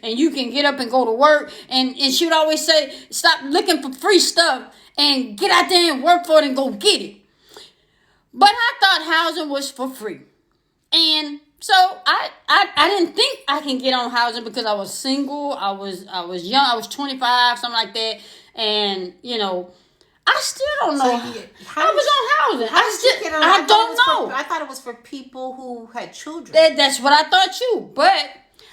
and you can get up and go to work. And she would always say, stop looking for free stuff and get out there and work for it and go get it. But I thought housing was for free. And so I didn't think I can get on housing because I was single. I was young. I was 25, something like that. And, I still don't know. I was on housing. I don't know. I thought it was for people who had children. That's what I thought too. But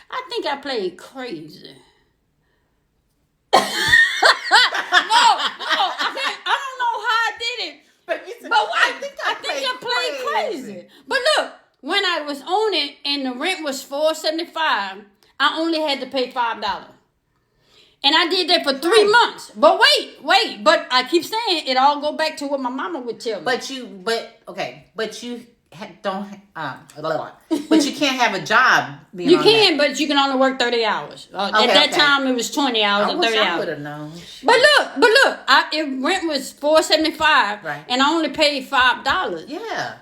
I think I played crazy. No, I don't know how I did it. But I think I played crazy. But look, when I was on it and the rent was $4.75, I only had to pay $5. And I did that for 3 months. But wait. But I keep saying it all go back to what my mama would tell me. But you can't have a job. You can, but you can only work 30 hours. At that time, it was 20 hours or 30 hours. I would have known. But look, rent was $4.75, right? And I only paid $5. Yeah.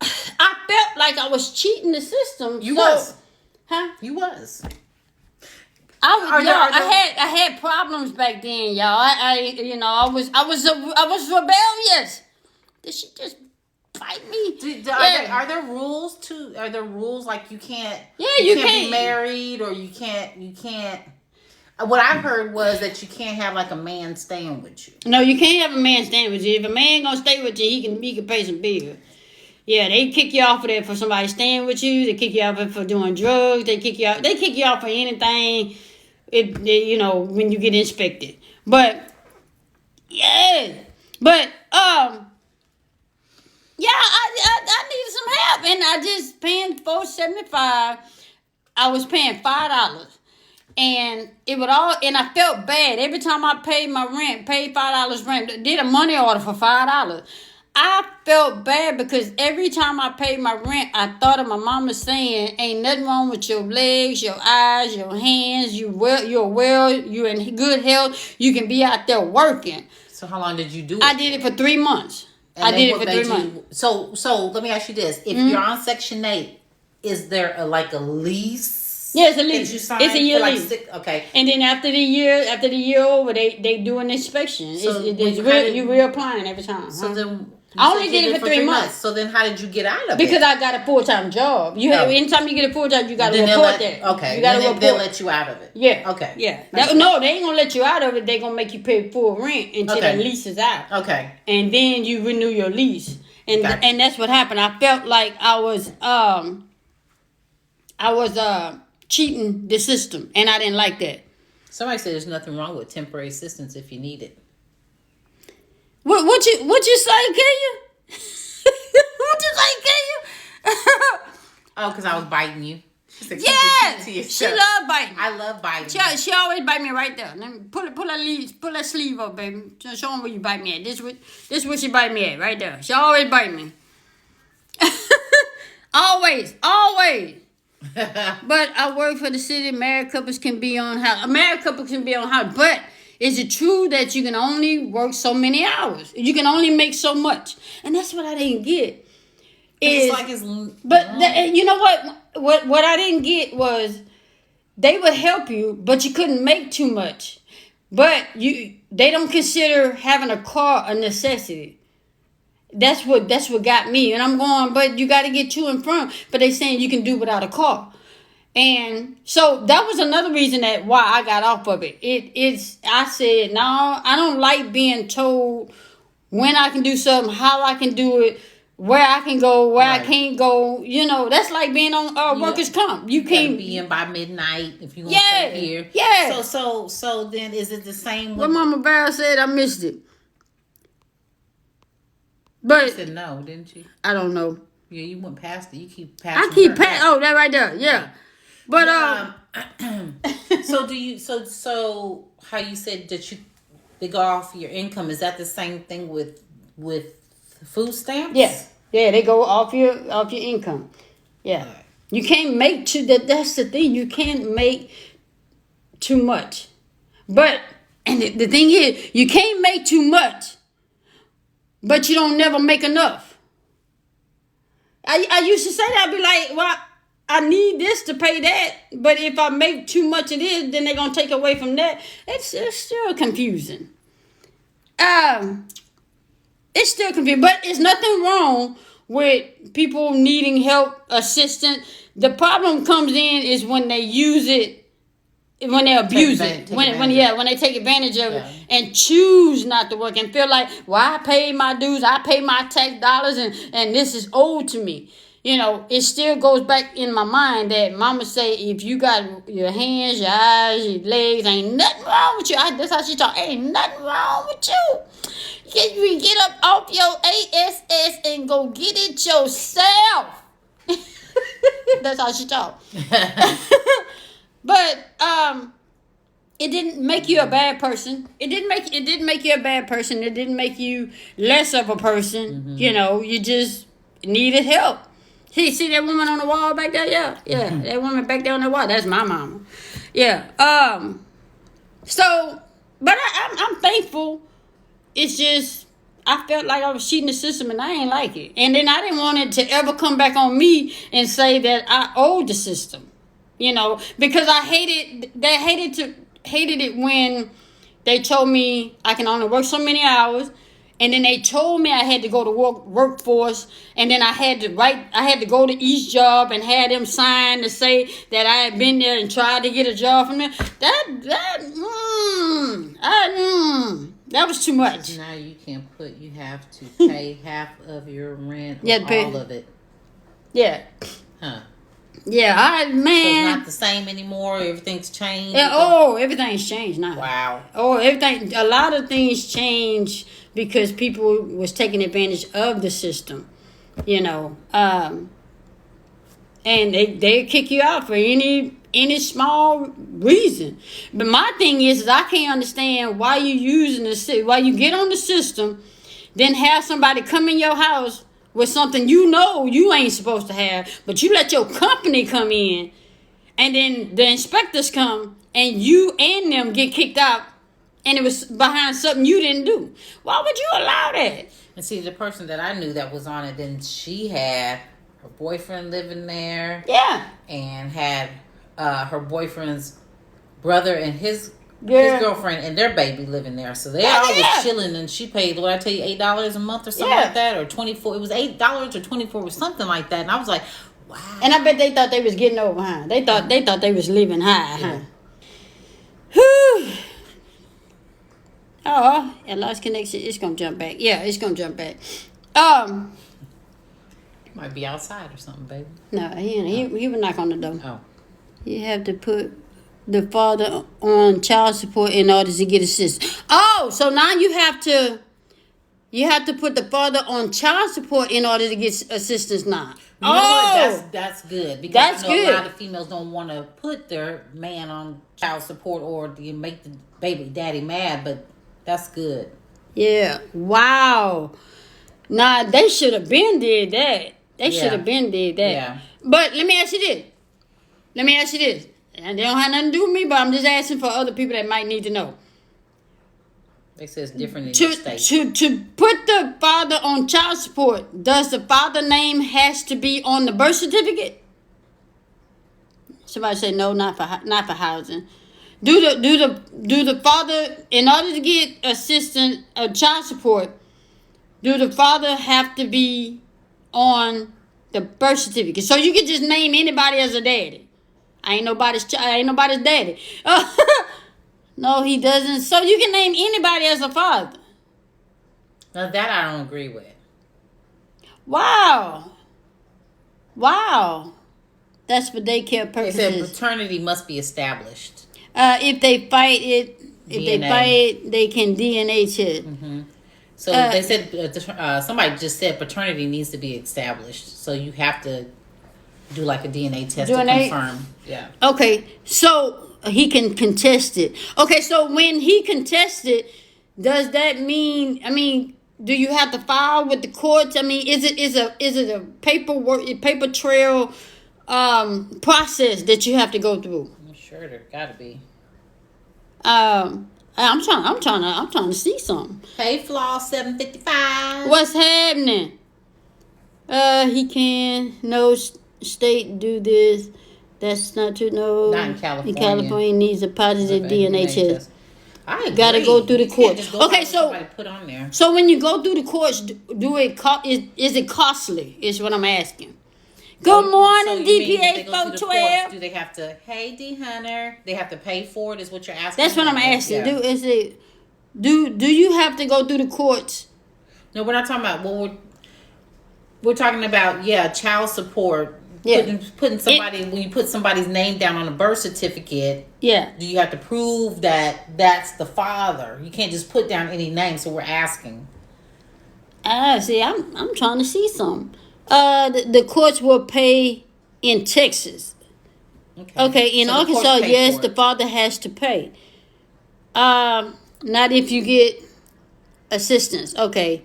I felt like I was cheating the system. You was. I had problems back then, y'all. I was rebellious. Did she just bite me? Are there rules too? Are there rules like you can't? Yeah, you can't be married, or you can't. What I heard was that you can't have like a man staying with you. No, you can't have a man staying with you. If a man gonna stay with you, he can pay some bills. Yeah, they kick you off of that for somebody staying with you. They kick you off for doing drugs. They kick you off for anything. When you get inspected. But I needed some help, and I just paying $4.75. I was paying $5, and and I felt bad every time I paid my rent, paid $5 rent, did a money order for $5. I felt bad because every time I paid my rent, I thought of my mama saying, "Ain't nothing wrong with your legs, your eyes, your hands. You're in good health. You can be out there working." So how long did you do it? I did it for 3 months. So let me ask you this: if you're on Section 8, is there a lease? Yeah, it's a lease. It's a year lease. Okay. And then after the year over, they do an inspection. So you reapplying every time. So then. I only did it for 3 months. So then how did you get out of it? Because I got a full-time job. Anytime you get a full-time, you got to report that. Okay. They'll let you out of it. Yeah. Okay. Yeah. No, they ain't going to let you out of it. They going to make you pay full rent until the lease is out. Okay. And then you renew your lease. And that's what happened. I felt like I was cheating the system, and I didn't like that. Somebody said there's nothing wrong with temporary assistance if you need it. What you say, can you? What you say, can you? Oh, because I was biting you. She said, she love biting. I love biting. She always bite me right there. Let me pull that sleeve up, baby. Just show them where you bite me at. This where she bite me at, right there. She always bite me. always. But I work for the city. Married couples can be on house. But is it true that you can only work so many hours? You can only make so much, and that's what I didn't get. You know what? What I didn't get was they would help you, but you couldn't make too much. But they don't consider having a car a necessity. That's what got me, and I'm going. But you got to get to and from. But they saying you can do without a car. And so that was another reason why I got off of it. I said, no, I don't like being told when I can do something, how I can do it, where I can go, where I can't go. That's like being on workers' comp. You can't be in by midnight if you want to stay here. Yeah. So then is it the same? What Mama Bear said, I missed it. But you said no, didn't you? I don't know. Yeah, you went past it. You keep passing. I keep passing. Oh, that right there. Yeah. But so how you said that they go off your income, is that the same thing with food stamps? Yeah, they go off your income. Yeah, right. You can't make that's the thing, you can't make too much. But the thing is, you can't make too much, but you don't never make enough. I used to say that. I'd be like, well, I need this to pay that, but if I make too much of this, then they're gonna take away from that. It's still confusing. It's still confusing, but it's nothing wrong with people needing help, assistance. The problem comes in is when they use it, when they abuse it, when they take advantage of it and choose not to work and feel like, well, I paid my dues, I pay my tax dollars, and this is owed to me. You know, it still goes back in my mind that mama say, if you got your hands, your eyes, your legs, ain't nothing wrong with you. That's how she talk. Ain't nothing wrong with you. You get up off your ASS and go get it yourself. That's how she talk. But it didn't make you a bad person. It didn't make you a bad person. It didn't make you less of a person. Mm-hmm. You know, you just needed help. See that woman on the wall back there? Yeah. That woman back there on the wall. That's my mama. Yeah. So, but I'm thankful. It's just I felt like I was cheating the system, and I ain't like it. And then I didn't want it to ever come back on me and say that I owed the system. You know, because I hated it when they told me I can only work so many hours. And then they told me I had to go to workforce, and then I had to go to each job and had them sign to say that I had been there and tried to get a job from them. That was too much. Now you have to pay half of your rent or all of it. Yeah. Huh. Yeah, So it's not the same anymore. Everything's changed. Everything's changed now. Wow. A lot of things changed because people was taking advantage of the system, you know. And they kick you out for any small reason. But my thing is I can't understand why why you get on the system, then have somebody come in your house with something you know you ain't supposed to have, but you let your company come in, and then the inspectors come, and you and them get kicked out, and it was behind something you didn't do. Why would you allow that? And see, the person that I knew that was on it, then she had her boyfriend living there. Yeah. And had her boyfriend's brother and his girlfriend and their baby living there. So they all was chilling, and she paid, what I tell you, $8 a month or something like that, or $24. It was $8 or $24 or something like that. And I was like, wow. And I bet they thought they was getting over, huh? They thought they was living high, huh? Whew. Oh, I lost connection. It's gonna jump back. Yeah, it's gonna jump back. Might be outside or something, baby. No, he would knock on the door. Oh. You have to put the father on child support in order to get assistance. Oh, so now you have to put the father on child support in order to get assistance now. You know what? That's good. Because that's a lot of females don't want to put their man on child support or to make the baby daddy mad, but that's good. Yeah. Wow. Nah, they should have been did that. Yeah. But let me ask you this. And they don't have nothing to do with me, but I'm just asking for other people that might need to know. They say it's different in your state. To put the father on child support, does the father name has to be on the birth certificate? Somebody say no, not for housing. Do the father, in order to get assistance of child support, do the father have to be on the birth certificate? So you can just name anybody as a daddy. I ain't nobody's daddy. No, he doesn't. So you can name anybody as a father. Now that I don't agree with. Wow. That's for daycare purposes. They said paternity must be established. If they fight it, they can DNA check. Mm-hmm. So they said somebody just said paternity needs to be established. So you have to do like a DNA test to confirm. Yeah. Okay, so he can contest it. Okay, so when he contests it, does that mean? I mean, do you have to file with the courts? I mean, is it a paper trail process that you have to go through? I'm sure there got to be. I'm trying to see something. Hey, Flaw 755. What's happening? He can no state do this? That's not true. No. Not in California. In California, needs a positive DNA test. I agree. Gotta go through the courts. Okay, so put on there. So when you go through the courts, is it costly? Is what I'm asking. Good morning, DPA 412. Do they have to? Hey, D Hunter, they have to pay for it? Is what you're asking? That's what I'm asking. Yeah. Do you have to go through the courts? No, we're not talking about. Well, we're talking about child support. Yeah. Putting somebody when you put somebody's name down on a birth certificate. Yeah. Do you have to prove that that's the father? You can't just put down any name. So we're asking. See, I'm trying to see something. The courts will pay in Texas. Okay. In so Arkansas, yes, the father has to pay. Not if you get assistance. Okay.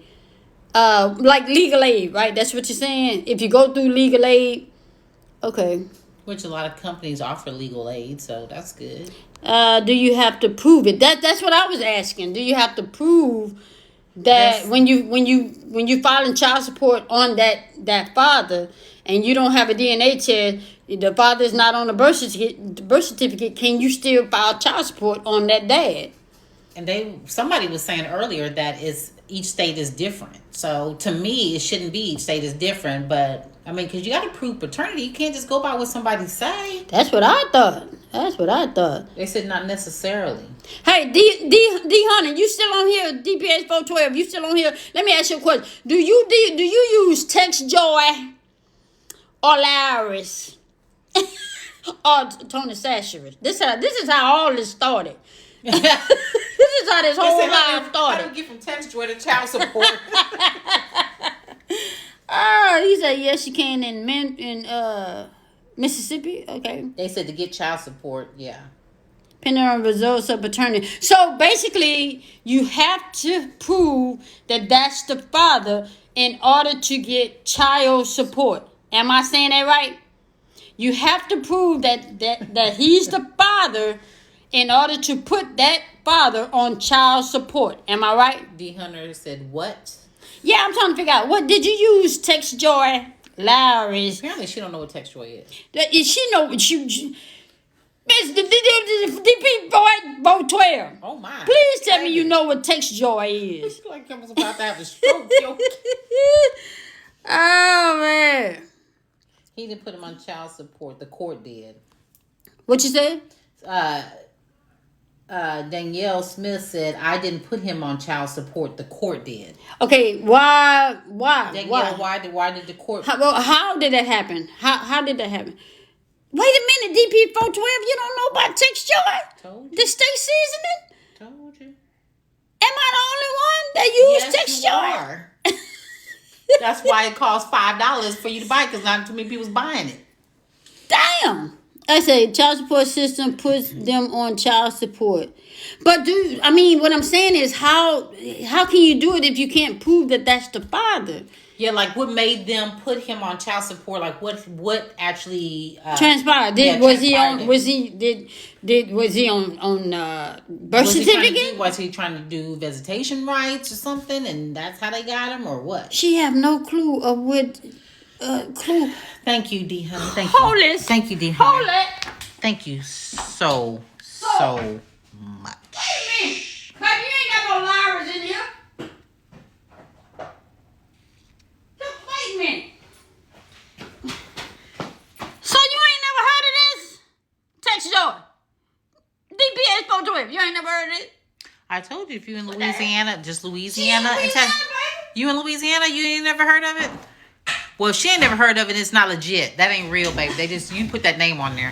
Like legal aid, right? That's what you're saying. If you go through legal aid. Okay. Which a lot of companies offer legal aid, so that's good. Do you have to prove it? That's what I was asking. Do you have to prove that when you filing child support on that father and you don't have a DNA test, the father is not on the birth certificate, can you still file child support on that dad? And somebody was saying earlier that each state is different. So to me, it shouldn't be each state is different, but I mean, because you got to prove paternity. You can't just go by what somebody say. That's what I thought. They said not necessarily. Hey, D Honey, you still on here? DPS 412, you still on here? Let me ask you a question. Do you use TextJoy or Laris or Tony Sasheris? This is how all this started. This is how this whole life started. How do you get from TextJoy to child support? He said yes, you can in Mississippi. Okay. They said to get child support, yeah. Depending on results of paternity. So basically, you have to prove that that's the father in order to get child support. Am I saying that right? You have to prove that he's the father in order to put that father on child support. Am I right? D Hunter said what? Yeah, I'm trying to figure out. What did you use? TextJoy, Laris. Apparently, she don't know what TextJoy is. She know what she Miss the DP boy 12. Oh my! Please tell me you know what TextJoy is. Like I was about to have a stroke. Oh man! He didn't put him on child support. The court did. What you said? Danielle Smith said, I didn't put him on child support. The court did. Okay, why? Danielle, why did the court? How did that happen? How did that happen? Wait a minute, DP 412, you don't know about TextJoy? Told you. The stay seasoning? Told you. Am I the only one that use TextJoy? You are. That's why it costs $5 for you to buy, because not too many people's buying it. Damn. I say child support system puts them on child support. But what I'm saying is how can you do it if you can't prove that that's the father? Yeah, like what made them put him on child support? Like what actually transpired? Was he on birth certificate? Was he trying to do visitation rights or something, and that's how they got him, or what? She have no clue of what clue. Thank you, D Honey. Thank you. It. Thank you, D Honey. Hold it. Thank you so much. Wait a minute. But you ain't got no liars in here. Wait a minute. So you ain't never heard of this? TextJoy. DPS 412. You ain't never heard of it? I told you, if you in Louisiana, just Louisiana. You in Louisiana, you ain't never heard of it? Well, if she ain't never heard of it, it's not legit. That ain't real, baby. You put that name on there.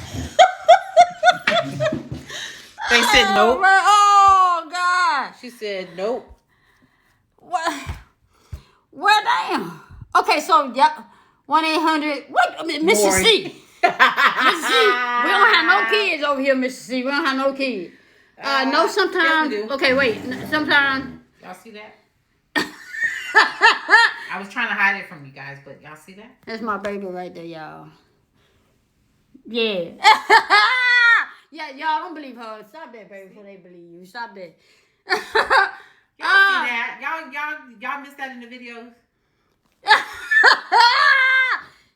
They said nope. Oh, God. She said nope. What? Well, damn. Okay, so, 1-800. What? Mrs. C. Mrs. C. We don't have no kids over here, Mrs. C. We don't have no kids. No, sometimes. Yes, we do. Okay, wait. Sometimes. Y'all see that? I was trying to hide it from you guys, but y'all see that? That's my baby right there, y'all. Yeah. Yeah, y'all don't believe her. Stop that, baby, before they believe you. Stop that. Y'all see that? Y'all missed that in the videos?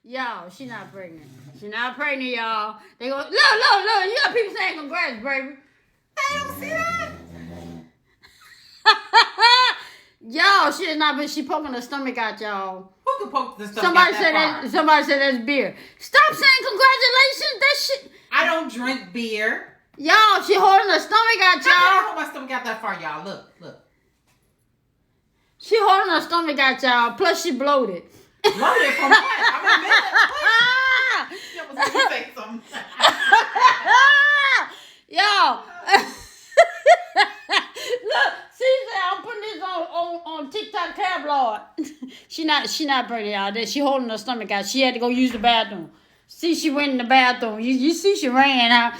Y'all, she not pregnant. She not pregnant, y'all. They go, look. You got people saying congrats, baby. I don't see that. Y'all, she is not, but she poking her stomach out, y'all. Who can poke the stomach out that far? Somebody said that's beer. Stop saying congratulations. That shit. I don't drink beer. Y'all, she holding her stomach out, y'all. I hold my stomach out that far, y'all. Look. She holding her stomach out, y'all. Plus, she bloated. Bloated from what? I mean, you was going to say something. Y'all. Look, she said I'm putting this on TikTok tabloid. she not pregnant, y'all. She holding her stomach out. She had to go use the bathroom. See, she went in the bathroom. You see, she ran out.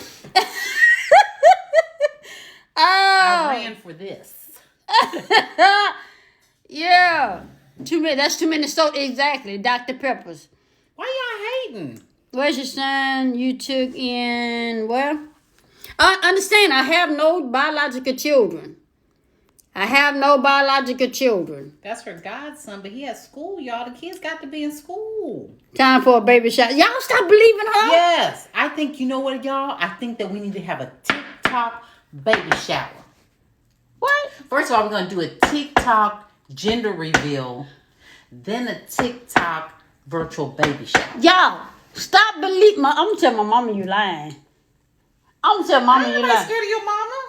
I ran for this. Yeah. 2 minutes. That's 2 minutes. So exactly. Dr. Peppers. Why y'all hating? Where's your son you took in? Where? I understand. I have no biological children. That's her godson, but he has school, y'all. The kids got to be in school. Time for a baby shower. Y'all stop believing her. Yes. I think, you know what, y'all? I think that we need to have a TikTok baby shower. What? First of all, we're going to do a TikTok gender reveal, then a TikTok virtual baby shower. Y'all, stop believing. I'm going to tell my mama you lying. I'm scared of your mama.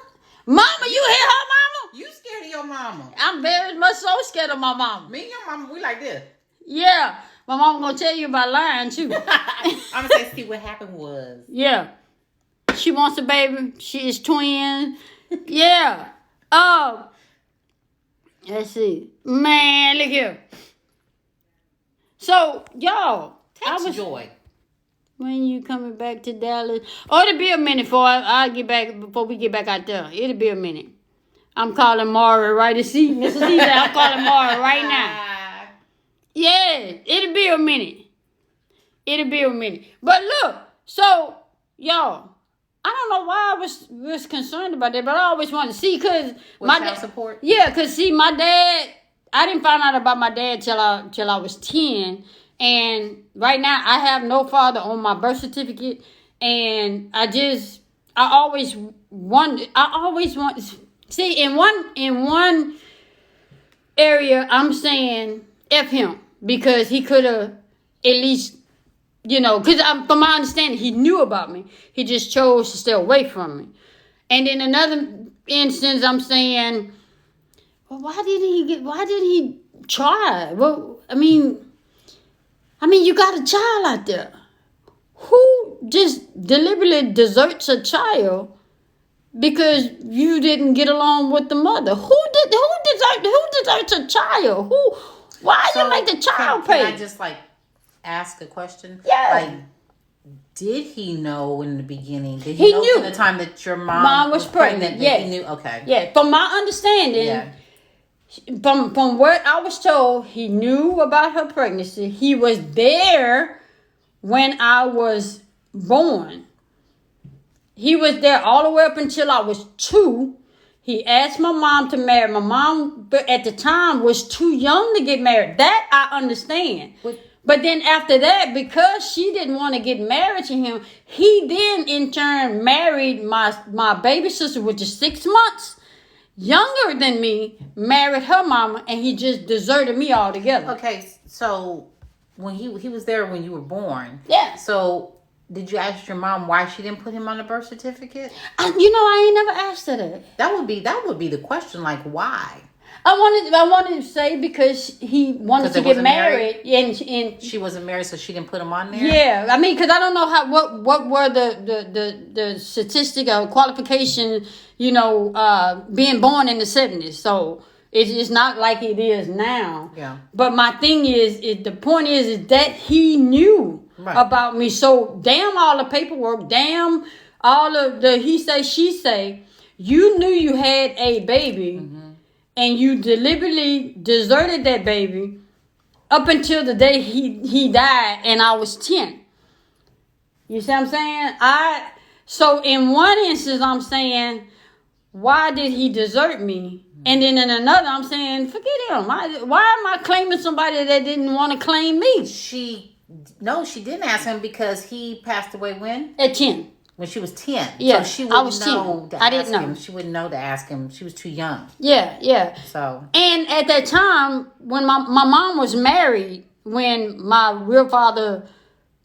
Mama, you hear her, mama? You scared of your mama. I'm very much so scared of my mama. Me and your mama, we like this. Yeah. My mama gonna tell you about lying, too. I'm gonna say, see, what happened was. Yeah. She wants a baby. She is twin. Yeah. Let's see. Man, look here. So, y'all. Text Joy. When you coming back to Dallas? Oh, it'll be a minute before we get back out there. It'll be a minute. I'm calling Mara right to see. Mrs. C said I'm calling Mara right now. Yeah, it'll be a minute. But look, so, y'all, I don't know why I was concerned about that, but I always wanted to see, because my child support? Yeah, because see, my dad, I didn't find out about my dad till I was 10. And right now, I have no father on my birth certificate. And I always want, see, in one area, I'm saying F him, because he could have at least, because from my understanding, he knew about me. He just chose to stay away from me. And in another instance, I'm saying, well, why did he try? Well, I mean, you got a child out there. Who just deliberately deserts a child because you didn't get along with the mother? Who deserts a child? Why you make the child pay? Can I just ask a question? Yeah. Did he know in the beginning? Did he know from the time that your mom was pregnant? Yeah. He knew. Okay. Yeah. From my understanding. Yeah. From what I was told, he knew about her pregnancy. He was there when I was born. He was there all the way up until I was 2. He asked my mom to marry. My mom, at the time, was too young to get married. That I understand. But then after that, because she didn't want to get married to him, he then in turn married my baby sister, which is 6 months younger than me, married her mama, and he just deserted me altogether. Okay, so when he was there when you were born. Yeah. So did you ask your mom why she didn't put him on the birth certificate? I ain't never asked her that. That would be the question, why? I wanted to say because he wanted to get married. And she wasn't married, so she didn't put him on there. Yeah, because I don't know what were the statistic or qualification, being born in the 70s. So it's not like it is now. Yeah. But my thing is the point is that he knew about me. So damn all the paperwork, damn all of the he say she say. You knew you had a baby. Mm-hmm. And you deliberately deserted that baby up until the day he died, and I was 10. You see what I'm saying? So in one instance, I'm saying, why did he desert me? And then in another, I'm saying, forget him. Why am I claiming somebody that didn't want to claim me? She No, she didn't ask him because he passed away when? At 10. When she was 10. Yeah, so she I was know 10. I didn't know. Him. She wouldn't know to ask him. She was too young. Yeah. So. And at that time, when my mom was married, when my real father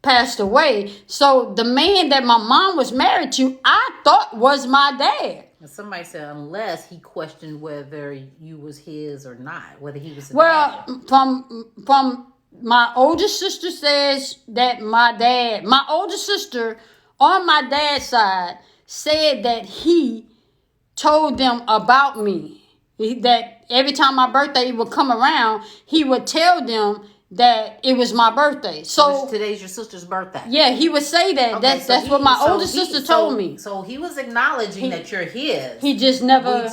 passed away, so the man that my mom was married to, I thought was my dad. And somebody said unless he questioned whether you was his or not, whether he was. Dad. From my older sister says that my older sister on my dad's side said that he told them about me. That every time my birthday would come around, he would tell them that it was my birthday. So today's your sister's birthday. Yeah, he would say that. Okay, that's what my older sister told me. So he was acknowledging that you're his. He just never.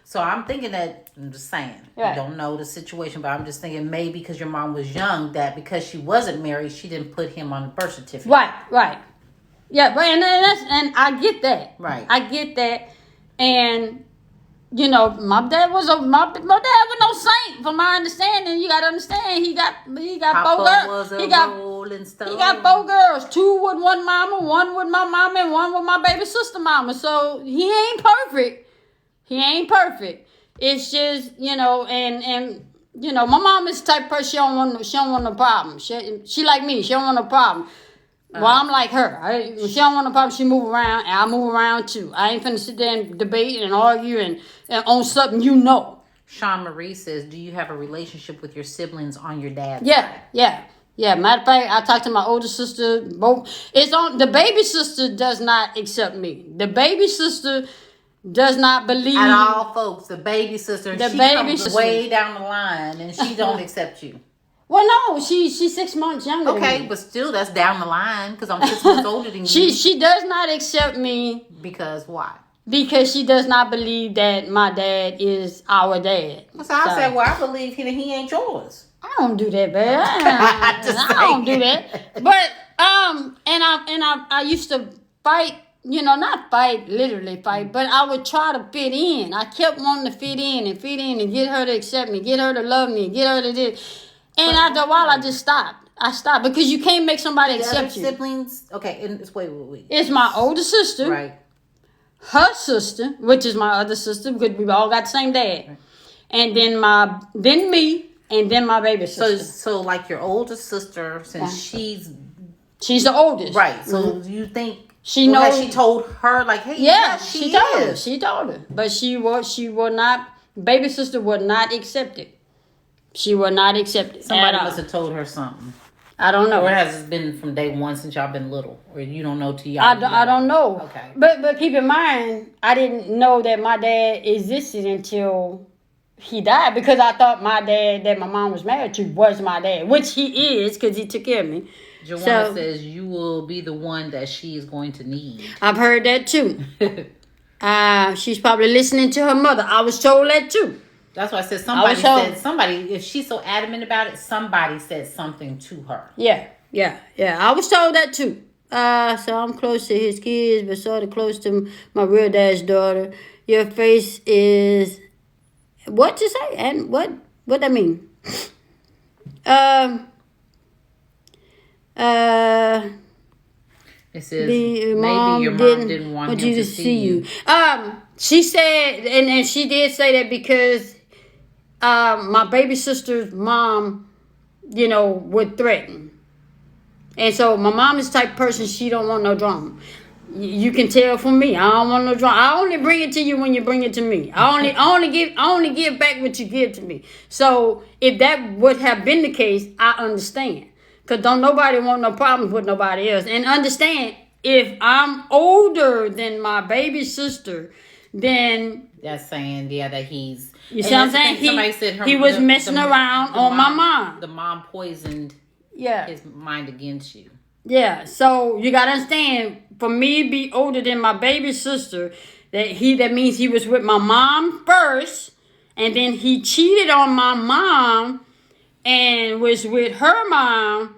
So I'm thinking that, I'm just saying, I don't know the situation, but I'm just thinking maybe because your mom was young, that because she wasn't married, she didn't put him on the birth certificate. Right. Yeah, but and I get that. Right. I get that, and you know, my dad was no saint. From my understanding, you gotta understand, he got Papa 4 girls. He got 4 girls. 2 with one mama, 1 with my mama, and 1 with my baby sister mama. So he ain't perfect. It's just, you know, and you know, my mom is the type of person, she don't want no problem. She like me. She don't want no problem. Well, I'm like her. She don't want no problem. She move around, and I move around too. I ain't finna sit there and debate and argue and on something you know. Sean Marie says, do you have a relationship with your siblings on your dad's side? Yeah. Matter of fact, I talked to my older sister. Both. The baby sister does not accept me. The baby sister does not believe. At all, folks, the baby sister. She comes way down the line, and she don't accept you. Well, no, she's 6 months younger than me. Okay, but still, that's down the line because I'm 6 months older than you. She does not accept me. Because why? Because she does not believe that my dad is our dad. So I said, well, I believe he ain't yours. I don't do that, babe. I don't do that. But and I used to fight. You know, not fight, literally fight, but I would try to fit in. I kept wanting to fit in and get her to accept me, get her to love me, get her to this. And after a while, I just stopped. I stopped because you can't make somebody accept you. Siblings? Okay, and wait. It's my older sister. Right. Her sister, which is my other sister, because we all got the same dad. Right. And then me, and then my baby sister. So like your older sister, since she's the oldest. Right. So you think she knows? Has she told her like, hey, she told her. She told her, but she will not. Baby sister would not accept it. She will not accept it. Somebody must have told her something. I don't know. Or has it been from day one since y'all been little, or you don't know till y'all? I don't know. Okay. But keep in mind, I didn't know that my dad existed until he died, because I thought my dad that my mom was married to was my dad, which he is, because he took care of me. Joanna says you will be the one that she is going to need. I've heard that too. She's probably listening to her mother. I was told that too. That's why I said somebody, if she's so adamant about it, somebody said something to her. Yeah. I was told that too. So I'm close to his kids, but sort of close to my real dad's daughter. Your face is, what you say? And what that mean? It says maybe your mom didn't want him to see you. She said, and she did say that because my baby sister's mom, you know, would threaten. And so my mom is the type of person, she don't want no drama. You can tell from me, I don't want no drama. I only bring it to you when you bring it to me. I only give back what you give to me. So if that would have been the case, I understand. Because don't nobody want no problems with nobody else. And understand, if I'm older than my baby sister, then... That's saying, that he's... You see what I'm saying? Somebody said he was messing around on my mom. The mom poisoned his mind against you. Yeah, so you got to understand, for me to be older than my baby sister, that means he was with my mom first, and then he cheated on my mom and was with her mom,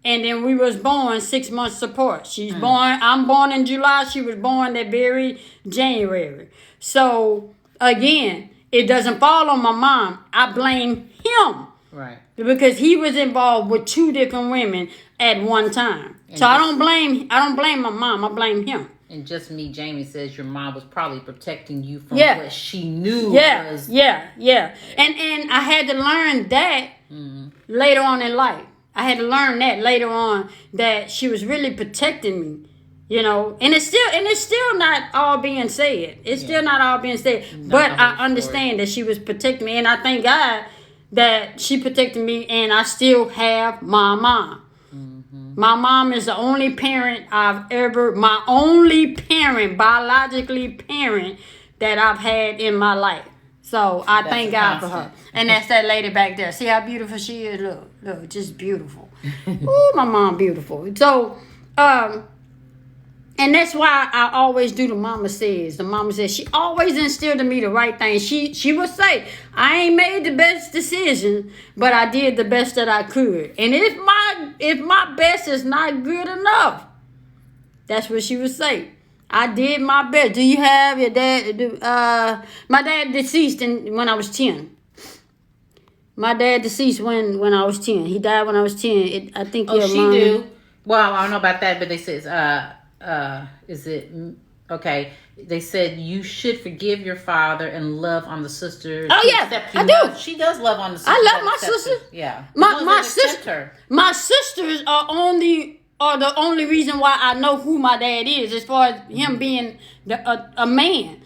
and then we was born 6 months apart. She's born, I'm born in July, she was born that very January. So, again, it doesn't fall on my mom. I blame him Right. Because he was involved with 2 different women at one time. And so I don't blame my mom. I blame him. And just me, Jamie says your mom was probably protecting you from what she knew was. Yeah. And I had to learn that later on in life. I had to learn that later on, that she was really protecting me. You know, and it's still not all being said. It's still not all being said. But I understand that she was protecting me, and I thank God that she protected me, and I still have my mom. My mom is the only parent my only parent, biologically parent, that I've had in my life. So I thank God for her. And that's that lady back there. See how beautiful she is? Look, just beautiful. Ooh, my mom beautiful. So, and that's why I always do the mama says. The mama says, she always instilled in me the right thing. She would say, I ain't made the best decision, but I did the best that I could. And if my best is not good enough, that's what she would say. I did my best. Do you have your dad? My dad deceased when I was 10. My dad deceased when I was 10. He died when I was 10. I think your mom... do. Well, I don't know about that, but they says, is it okay? They said you should forgive your father and love on the sisters. Oh yeah, I do. She does love on the sisters. I love my sister. Yeah, my sister. My sisters are the only reason why I know who my dad is, as far as him being a man.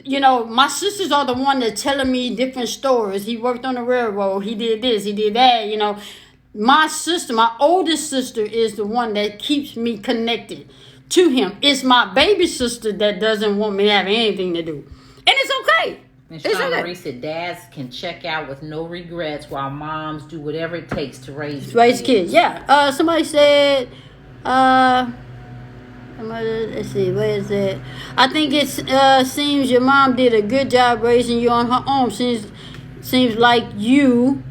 You know, my sisters are the one that's telling me different stories. He worked on the railroad. He did this. He did that. You know, my sister, my oldest sister, is the one that keeps me connected to him. It's my baby sister that doesn't want me to have anything to do. And it's okay. And Sean Marie said dads can check out with no regrets while moms do whatever it takes to raise kids. Yeah. Somebody said, let's see, where is it? I think it seems your mom did a good job raising you on her own. Seems like you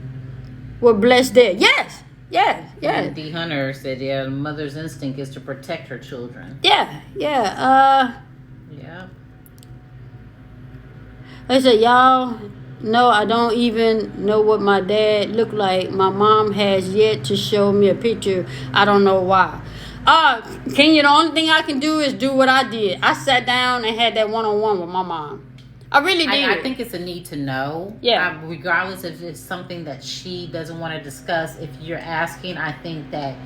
were blessed there. Yes. And D. Hunter said, yeah, the mother's instinct is to protect her children. Yeah. Yeah. They said, y'all know I don't even know what my dad looked like. My mom has yet to show me a picture. I don't know why. The only thing I can do is do what I did. I sat down and had that one-on-one with my mom. I really did. I think it's a need to know. Yeah. Regardless if it's something that she doesn't want to discuss, if you're asking, I think that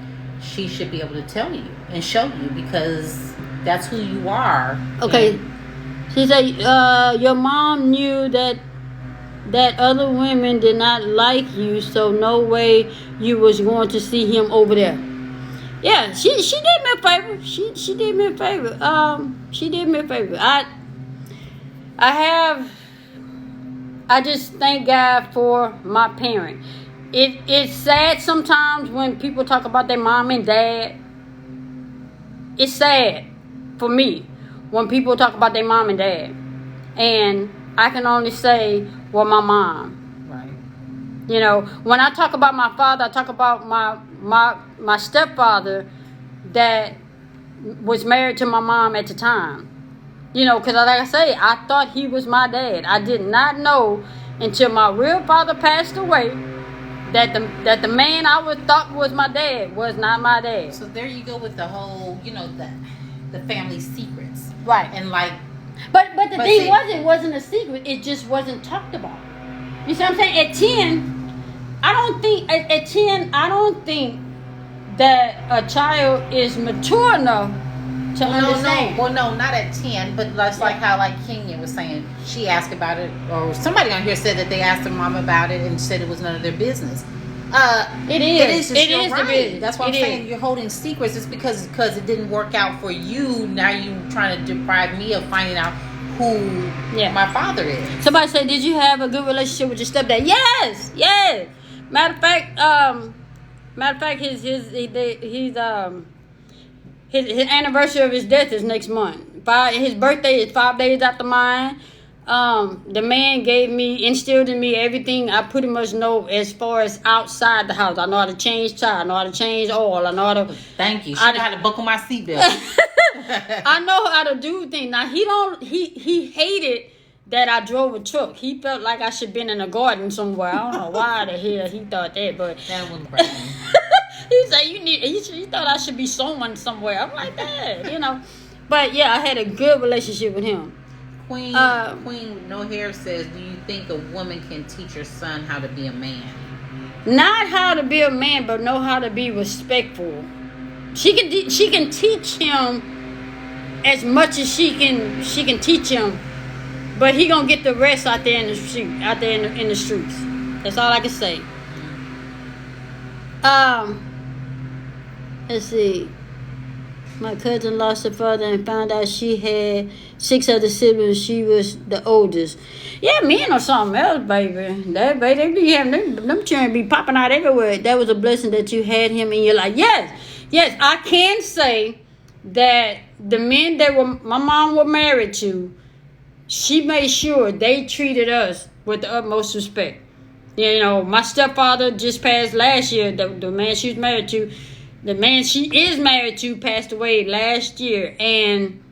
she should be able to tell you and show you, because that's who you are. Okay. She said, your mom knew that other women did not like you, so no way you was going to see him over there. Yeah, she did me a favor. She did me a favor. She did me a favor. I just thank God for my parent. It's sad sometimes when people talk about their mom and dad. It's sad for me when people talk about their mom and dad. And I can only say, well, my mom. Right. You know, when I talk about my father, I talk about my stepfather that was married to my mom at the time. You know, because like I say, I thought he was my dad. I did not know until my real father passed away that the man I thought was my dad was not my dad. So there you go with the whole, you know, the family secrets. Right. And like... But the thing it wasn't a secret. It just wasn't talked about. You see what I'm saying? At 10, I don't think that a child is mature enough to understand. Well, no, not at 10, but that's like how Kenya was saying, she asked about it, or somebody on here said that they asked their mom about it and said it was none of their business. It is the business. That's what I'm saying. You're holding secrets. It's because it didn't work out for you. Now you trying to deprive me of finding out who my father is. Somebody said, did you have a good relationship with your stepdad? Yes. Matter of fact, his anniversary of his death is next month. His birthday is 5 days after mine. The man instilled in me everything I pretty much know as far as outside the house. I know how to change tire. I know how to change oil. I know how to... Thank you. I know how to buckle my seatbelt. I know how to do things. Now, he hated that I drove a truck. He felt like I should have been in a garden somewhere. I don't know why the hell he thought that, but that wasn't right. he said he thought I should be sewing somewhere. I'm like that, you know. But yeah, I had a good relationship with him. Queen No Hair says, do you think a woman can teach her son how to be a man? Not how to be a man, but know how to be respectful. She can teach him as much as she can teach him, but he gonna get the rest out there in the street, in the streets. That's all I can say. Let's see. My cousin lost her father and found out she had 6 other siblings. She was the oldest. Yeah, men or something else, baby. That baby, they be having them children be popping out everywhere. That was a blessing that you had him in your life. Yes, I can say that the men that my mom was married to, she made sure they treated us with the utmost respect. You know, my stepfather just passed last year. The man she was married to. The man she is married to passed away last year and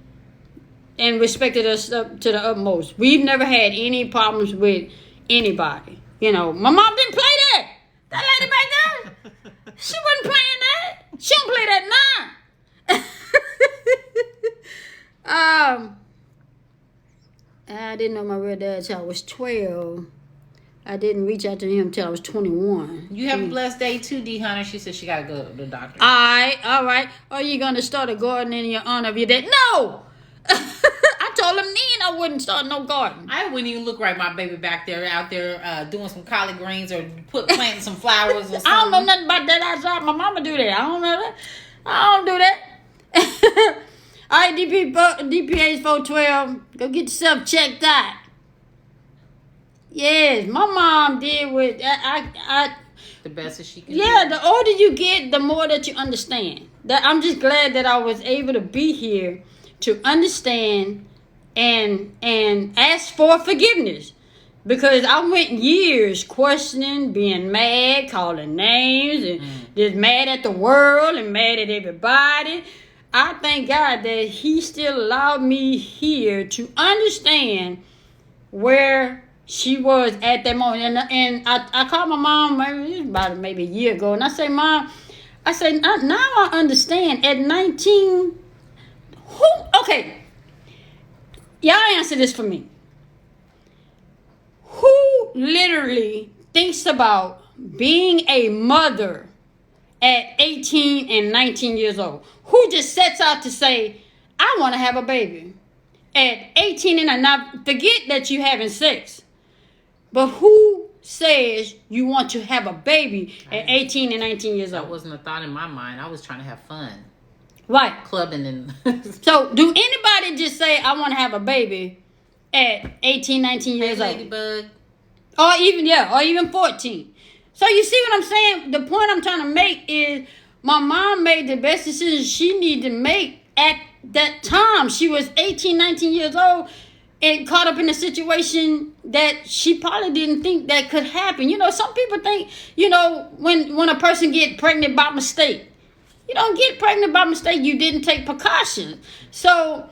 respected us up to the utmost. We've never had any problems with anybody. You know, my mom didn't play that. That lady back there, she wasn't playing that. She don't play that now. I didn't know my real dad till I was 12. I didn't reach out to him till I was 21. You have a blessed day too, D. Hunter. She said she got to go to the doctor. All right. Are you going to start a garden in your honor of your dad? No! I told him then I wouldn't start no garden. I wouldn't even look right, my baby back there, out there doing some collard greens or planting some flowers or something. I don't know nothing about that outside. My mama do that. I don't know that. I don't do that. All right, DPA's 412. Go get yourself checked out. Yes, my mom did with I the best that she can. Yeah, do. The older you get, the more that you understand. That I'm just glad that I was able to be here to understand and ask for forgiveness, because I went years questioning, being mad, calling names, and just mad at the world and mad at everybody. I thank God that He still allowed me here to understand where she was at that moment. And I called my mom maybe a year ago, and I say, Mom, now I understand. At 19, okay, y'all answer this for me. Who literally thinks about being a mother at 18 and 19 years old? Who just sets out to say, I want to have a baby at 18 and now forget that you having sex, but who says you want to have a baby at 18 and 19 years old? That wasn't a thought in my mind. I was trying to have fun. Right. Clubbing and... So, do anybody just say, I want to have a baby at 18, 19 years old? Ladybug. Or even 14. So, you see what I'm saying? The point I'm trying to make is my mom made the best decision she needed to make at that time. She was 18, 19 years old and caught up in a situation that she probably didn't think that could happen. You know, some people think, when a person get pregnant by mistake. You don't get pregnant by mistake. You didn't take precautions. So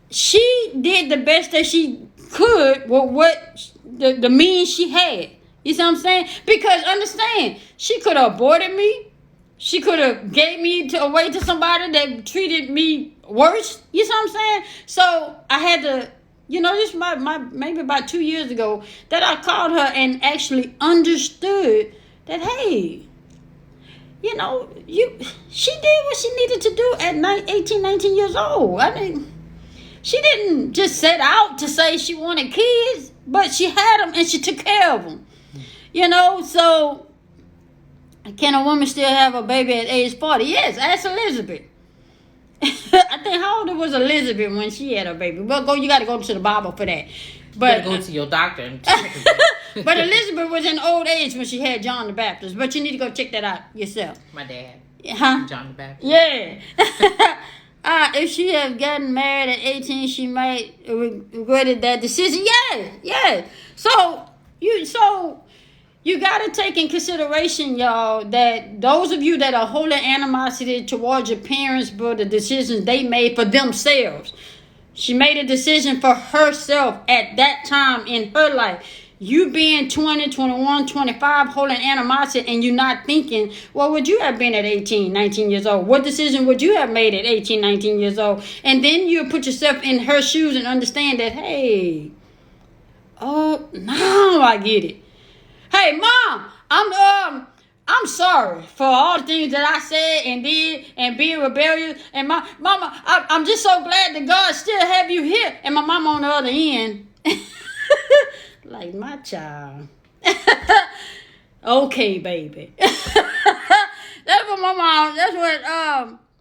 she did the best that she could with what the means she had. You see what I'm saying? Because understand, she could have aborted me. She could have gave me away to somebody that treated me worse. You see what I'm saying? So I had to, this maybe about 2 years ago, that I called her and actually understood that, hey, she did what she needed to do at 18, 19 years old. I mean, she didn't just set out to say she wanted kids, but she had them and she took care of them. So can a woman still have a baby at age 40? Yes, ask Elizabeth. I think how old was Elizabeth when she had her baby? Well, you got to go to the Bible for that. But go to your doctor. But Elizabeth was in old age when she had John the Baptist. But you need to go check that out yourself. My dad. Huh? John the Baptist. Yeah. If she had gotten married at 18, she might regretted that decision. Yeah. So you got to take in consideration, y'all, that those of you that are holding animosity towards your parents for the decisions they made for themselves, She made a decision for herself at that time in her life. You being 20, 21, 25, holding animosity, and you not thinking, what would you have been at 18, 19 years old? What decision would you have made at 18, 19 years old? And then you put yourself in her shoes and understand that, hey, oh, now I get it. Hey, Mom, I'm sorry for all the things that I said and did and being rebellious. And Mama, I'm just so glad that God still have you here. And my mama on the other end, like my child. Okay, baby. That's what my mom. That's what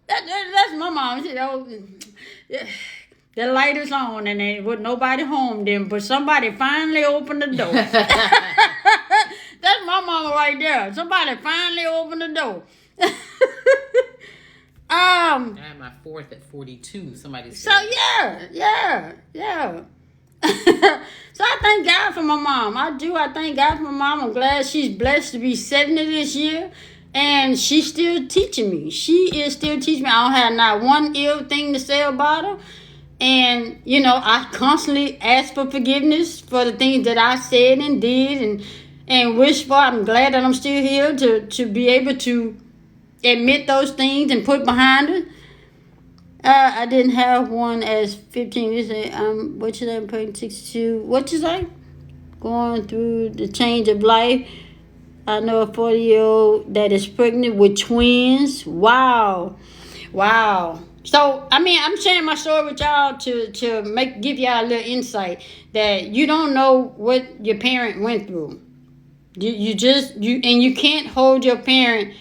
that's my mom. You know, the light is on and there was nobody home then, but somebody finally opened the door. That's my mama right there. Somebody finally opened the door. I had my fourth at 42. Somebody said. So yeah. So I thank God for my mom. I do. I thank God for my mom. I'm glad she's blessed to be 70 this year. And she's still teaching me. She is still teaching me. I don't have not one ill thing to say about her. And, you know, I constantly ask for forgiveness for the things that I said and did and wish for. I'm glad that I'm still here to be able to admit those things and put behind it. I didn't have one as 15. You say, what you say, I'm putting 62. What you say? Going through the change of life. I know a 40-year-old that is pregnant with twins. Wow. So, I mean, I'm sharing my story with y'all to give y'all a little insight that you don't know what your parent went through. You can't hold your parent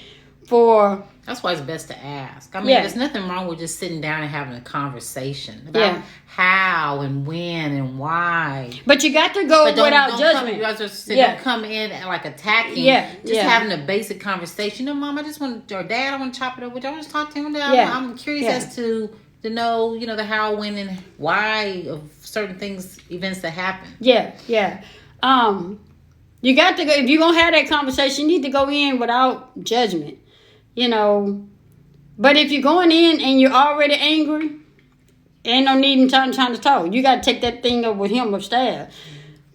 for. That's why it's best to ask. I mean, there's nothing wrong with just sitting down and having a conversation about how and when and why. But you got to go without judgment. You guys don't come in like attacking. Just having a basic conversation. You know, Mom, I just want, or Dad, I want to chop it up with you. I want to talk to him. I'm curious as to know, you know, the how, when, and why of certain things, events that happen. Yeah. You got to go, if you're going to have that conversation, you need to go in without judgment. You know, but if you're going in and you're already angry, ain't no need in time to talk. You got to take that thing up with him upstairs.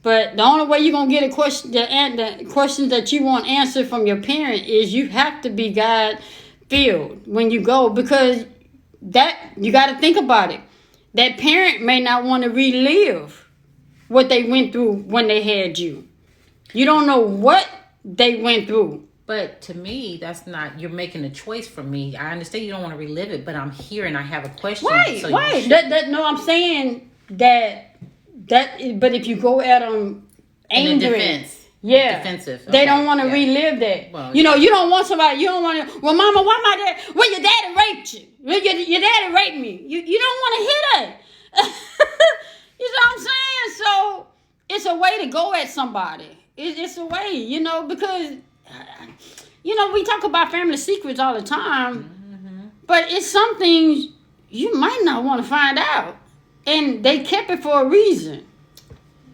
But the only way you're going to get the questions that you want answered from your parent is you have to be God-filled when you go, because that you got to think about it. That parent may not want to relive what they went through when they had you. You don't know what they went through. But to me, that's not, you're making a choice for me. I understand you don't want to relive it, but I'm here and I have a question. Right. No, I'm saying that, but if you go at them angry, defensive. They don't want to relive that. Well, you know, you don't want somebody, you don't want to, well, Mama, why my dad, well, your daddy raped you. Your daddy raped me. You don't want to hear that. You know what I'm saying? So it's a way to go at somebody. It's a way, you know, because, you know, we talk about family secrets all the time, but it's some things you might not want to find out. And they kept it for a reason.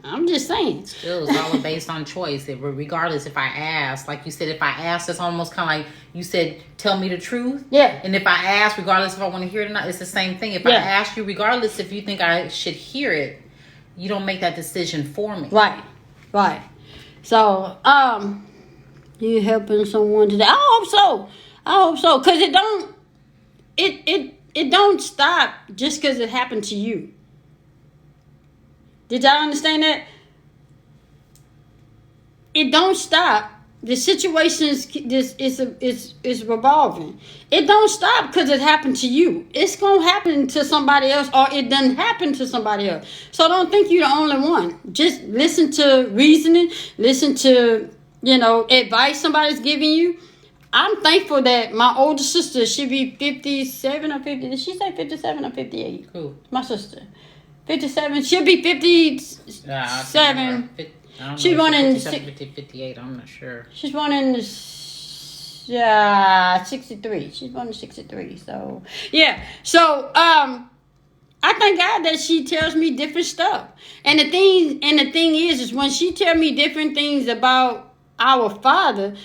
I'm just saying. Still, it's all based on choice. Regardless, if I ask, like you said, if I ask, it's almost kind of like you said, tell me the truth. Yeah. And if I ask, regardless if I want to hear it or not, it's the same thing. If I ask you, regardless if you think I should hear it, you don't make that decision for me. Right. So, you helping someone today? I hope so. Cause it don't stop just cause it happened to you. Did y'all understand that? It don't stop. The situations is revolving. It don't stop because it happened to you. It's gonna happen to somebody else, or it doesn't happen to somebody else. So don't think you're the only one. Just listen to reasoning. Listen to, you know, advice somebody's giving you. I'm thankful that my older sister should be 57 or 50. Did she say 57 or 58? Who? My sister. 57. She'll be 57. She's born in 58. I'm not sure. She's born in 63. She's born in 63. So yeah. So I thank God that she tells me different stuff. And the thing is when she tells me different things about our Father,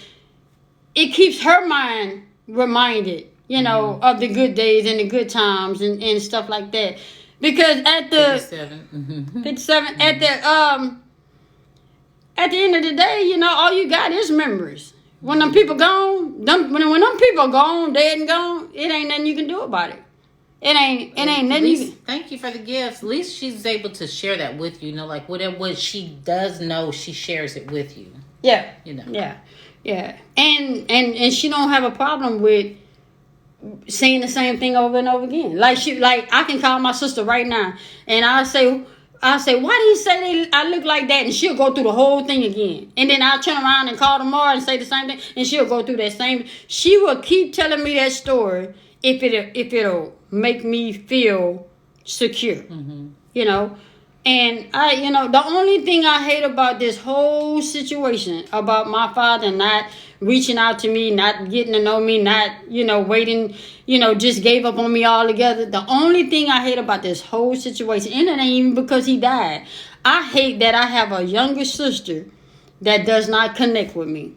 it keeps her mind reminded, you know, of the good days and the good times and stuff like that. Because at the 57, at the end of the day, you know, all you got is memories. When them people gone, when them people gone, dead and gone, it ain't nothing you can do about it. It ain't nothing you can. Thank you for the gifts. At least she's able to share that with you. You know, like what she does know, she shares it with you. Yeah. You know. Yeah. And she don't have a problem with saying the same thing over and over again. Like I can call my sister right now and I'll say, why do you say I look like that? And she'll go through the whole thing again. And then I'll turn around and call tomorrow and say the same thing. And she'll go through that same. She will keep telling me that story if it'll make me feel secure. You know? And the only thing I hate about this whole situation, about my father not reaching out to me, not getting to know me, not, waiting, just gave up on me altogether. The only thing I hate about this whole situation, and it ain't even because he died. I hate that I have a younger sister that does not connect with me.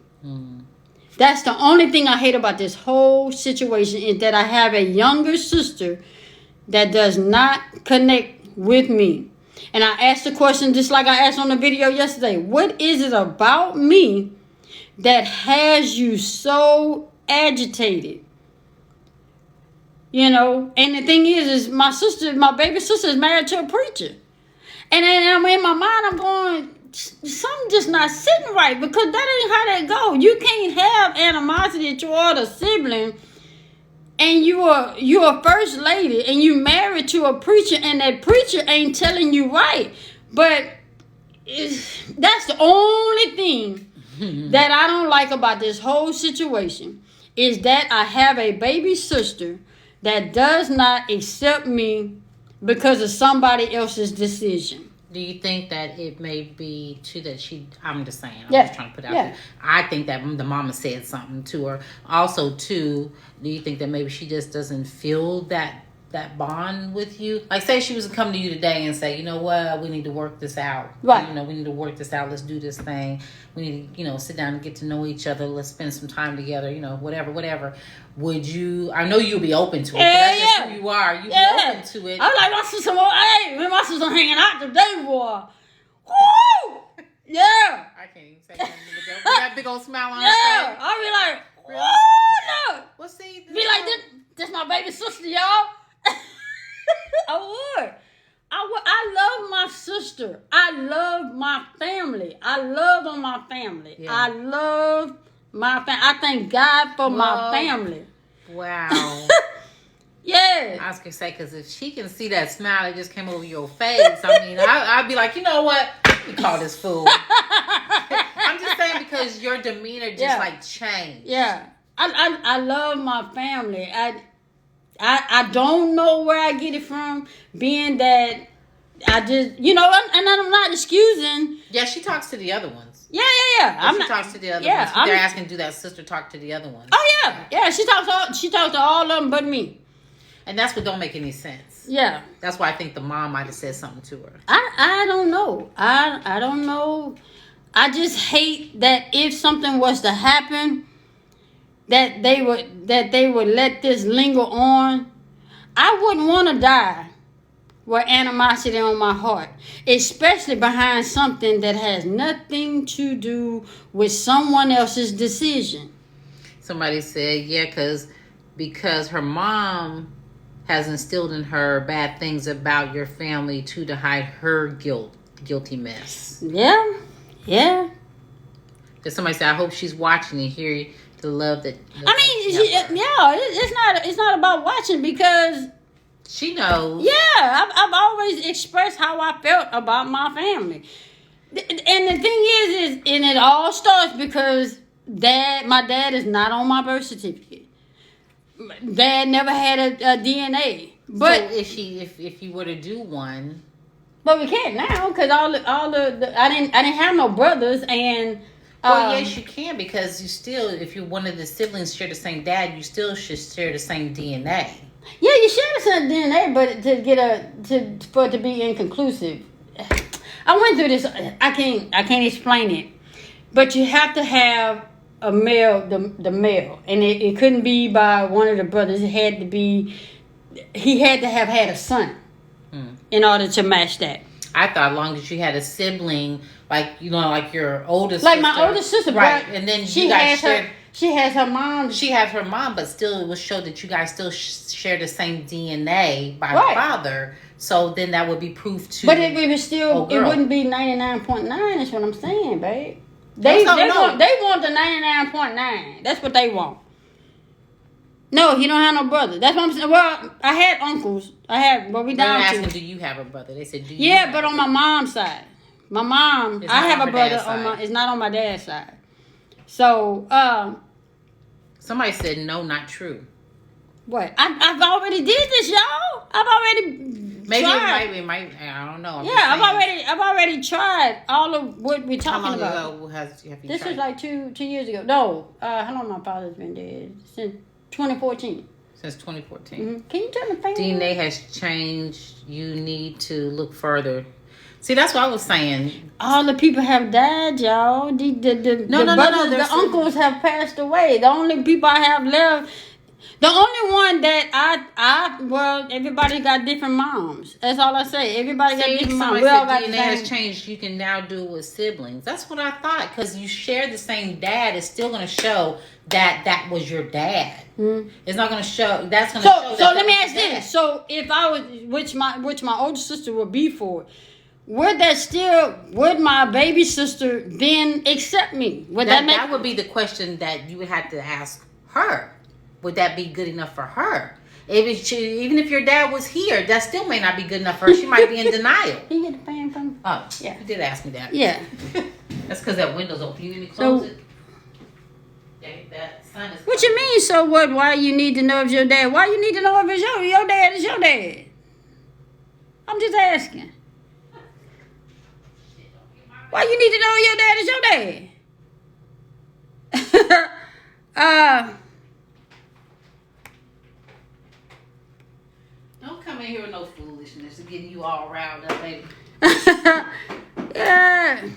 That's the only thing I hate about this whole situation, is that I have a younger sister that does not connect with me. And I asked the question just like I asked on the video yesterday. What is it about me that has you so agitated? And the thing is my baby sister is married to a preacher. And I'm in my mind, I'm going, something just not sitting right, because that ain't how that go. You can't have animosity toward a sibling, and you're a first lady, and you married to a preacher, and that preacher ain't telling you right. But that's the only thing that I don't like about this whole situation, is that I have a baby sister that does not accept me because of somebody else's decision. Do you think that it may be too that I'm just saying, I'm Yeah. just trying to put it out there. I think that the mama said something to her. Also, too, do you think that maybe she just doesn't feel that bond with you? Like, say she was to come to you today and say, you know what, we need to work this out. Right. We need to work this out. Let's do this thing. We need to, sit down and get to know each other. Let's spend some time together, whatever. Would you, I know you'll be open to it. Yeah, that's just who you are. You'll be open to it. I like my sister. Hey, my sister hanging out today, boy. Woo! Yeah. I can't even say nothing. With that big old smile on her face. Yeah. I'll be like, Really? woo, no. Well, see. Be like, this my baby sister, y'all. I would. I love my sister. I love my family. I love on my family. Yeah. I love my family. I thank God for my family. Wow. Yeah. I was going to say, because if she can see that smile that just came over your face, I mean, I'd be like, you know what? We call this fool. I'm just saying, because your demeanor just changed. Yeah. I love my family. I don't know where I get it from, being that I just, and I'm not excusing. Yeah, she talks to the other ones. Yeah. She talks to the other ones. They're asking, do that sister talk to the other ones? Oh, yeah. She talks to all of them but me. And that's what don't make any sense. Yeah. That's why I think the mom might have said something to her. I don't know. I don't know. I just hate that if something was to happen, that they would let this linger on. I wouldn't want to die with animosity on my heart, especially behind something that has nothing to do with someone else's decision. Somebody said, yeah, because her mom has instilled in her bad things about your family to hide her guilty mess. Yeah. Because somebody said, I hope she's watching and hear the love that. It's not about watching, because she knows. Yeah, I've always expressed how I felt about my family. And the thing is and it all starts because my dad is not on my birth certificate. Dad never had a DNA. But so if you were to do one, but we can't now, because all the I didn't have no brothers, and well, yes, you can, because you still, if you're one of the siblings share the same dad, you still should share the same DNA. Yeah, you share the same DNA, but for it to be inconclusive. I went through this. I can't explain it, but you have to have a male, the male, and it couldn't be by one of the brothers. It had to be. He had to have had a son. in order to match that. I thought as long as you had a sibling, like like your oldest like sister. my older sister, right? And then she has her mom. She has her mom, but still it would show that you guys still share the same DNA by father. So then that would be proof to. But it was still, it wouldn't be 99.9. Is what I'm saying, babe. They want the 99.9. That's what they want. No, he don't have no brother. That's what I'm saying. Well, I had uncles. But we down to. Asking, do you have a brother? They said, do you? Yeah, but on my mom's side, my mom, I have a brother it's not on my dad's side. So, somebody said no, not true. What? I've already did this, y'all. I've already tried. It might. I don't know. I've already tried all of what we're talking about. How long ago have you This tried? was like 2 years ago. No, how long my father's been dead? Since 2014. Since 2014. Mm-hmm. Can you turn the fan DNA has changed. You need to look further. See, that's what I was saying. All the people have died, y'all. The uncles have passed away. The only people I have left. The only one that everybody got different moms. That's all I say. Everybody got different moms. We all got DNA has changed. You can now do it with siblings. That's what I thought. Because you share the same dad, it's still going to show that was your dad. Mm-hmm. It's not going to show. That's going to show. So let me ask this. So if I was, which my older sister would be for, would my baby sister then accept me? That would be the question that you would have to ask her. Would that be good enough for her? Even if your dad was here, that still may not be good enough for her. She might be in denial. Can you get the fan from me? Oh, yeah. You did ask me that. Yeah. That's because that window's open. You need me to close it? That sun is what you mean, so what? Why you need to know if your dad? Why you need to know if it's your dad is your dad? I'm just asking. Why you need to know your dad is your dad? Don't come in here with no foolishness. It's getting you all riled up, baby. Yeah.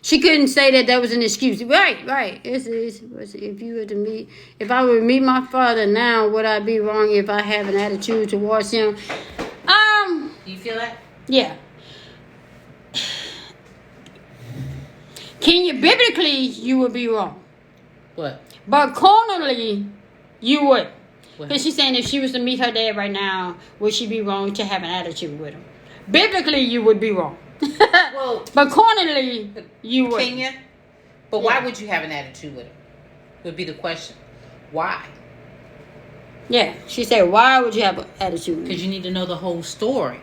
She couldn't say that was an excuse. Right. If I were to meet my father now, would I be wrong if I have an attitude towards him? Do you feel that? Yeah. Biblically, you would be wrong. What? But carnally, you would. Because she's saying if she was to meet her dad right now, would she be wrong to have an attitude with him? Biblically, you would be wrong. Well, but carnally, you would. Kenya? But why would you have an attitude with him? Would be the question. Why? Yeah, she said, why would you have an attitude with him? Because you need to know the whole story.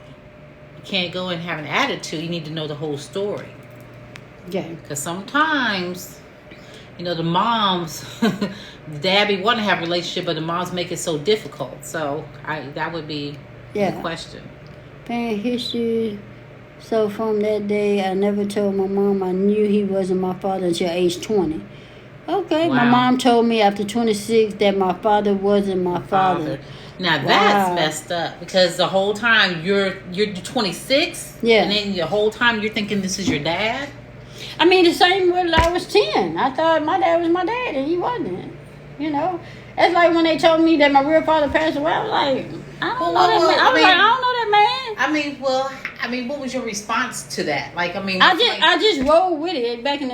You can't go and have an attitude. You need to know the whole story. Yeah. Because sometimes, the moms, the dad be wanting to have a relationship, but the moms make it so difficult. So that would be the question. Parent history. So from that day, I never told my mom I knew he wasn't my father until age 20. Okay, wow. My mom told me after 26 that my father wasn't my father. Now that's messed up because the whole time you're 26, and then the whole time you're thinking this is your dad. I mean, the same when I was 10. I thought my dad was my dad, and he wasn't. It's like when they told me that my real father passed away. I was like, I don't know that man. I don't know that man. What was your response to that? I just rolled with it. Back in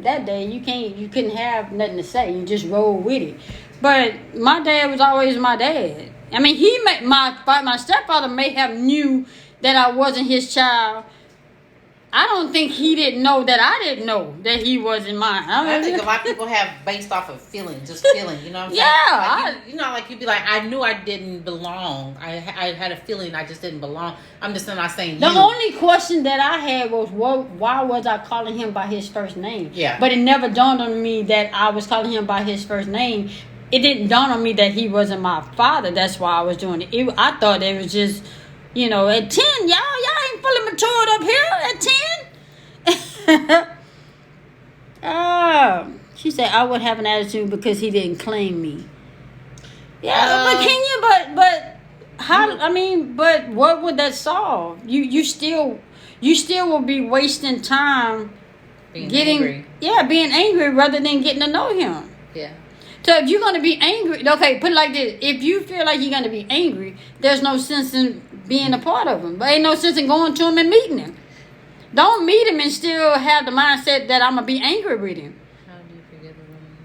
that day, you couldn't have nothing to say. You just rolled with it. But my dad was always my dad. I mean, my stepfather may have knew that I wasn't his child. I don't think he didn't know that I didn't know that he wasn't mine. I think a lot of people have based off of feeling, just feeling. You know what I'm saying? Yeah. You'd be like, I knew I didn't belong. I had a feeling I just didn't belong. I'm just not saying the only question that I had was, why was I calling him by his first name? Yeah. But it never dawned on me that I was calling him by his first name. It didn't dawn on me that he wasn't my father. That's why I was doing it. I thought it was just, at 10, y'all ain't fully matured up here at 10. She said I would have an attitude because he didn't claim me. Yeah, but can you? But how? I mean, but what would that solve? You still will be wasting time being angry rather than getting to know him. Yeah. So if you're gonna be angry, okay, put it like this: if you feel like you're gonna be angry, there's no sense in being a part of him. But ain't no sense in going to him and meeting him. Don't meet him and still have the mindset that I'm going to be angry with him. How do you forgive a woman?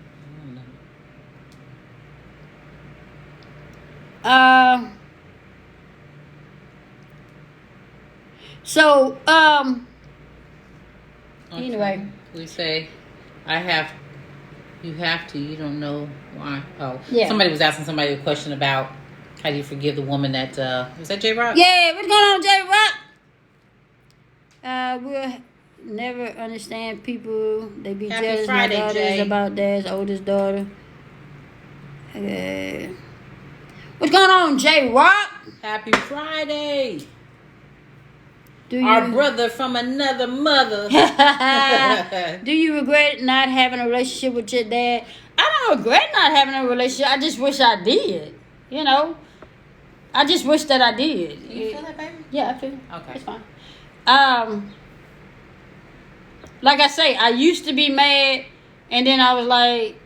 I don't know. So, Okay. Anyway. We say, you have to, you don't know why. Oh, yeah. Somebody was asking somebody a question about how do you forgive the woman that, was that J-Rock? Yeah, what's going on, J-Rock? We'll never understand people. They be Happy jealous Friday, my daughters Jay. about dad's oldest daughter. What's going on, J-Rock? Happy Friday. Do Our brother from another mother. Do you regret not having a relationship with your dad? I don't regret not having a relationship. I just wish I did. You know? I just wish that I did. You feel that, baby? Yeah, I feel it. Okay. It's fine. Like I say, I used to be mad, and then I was like,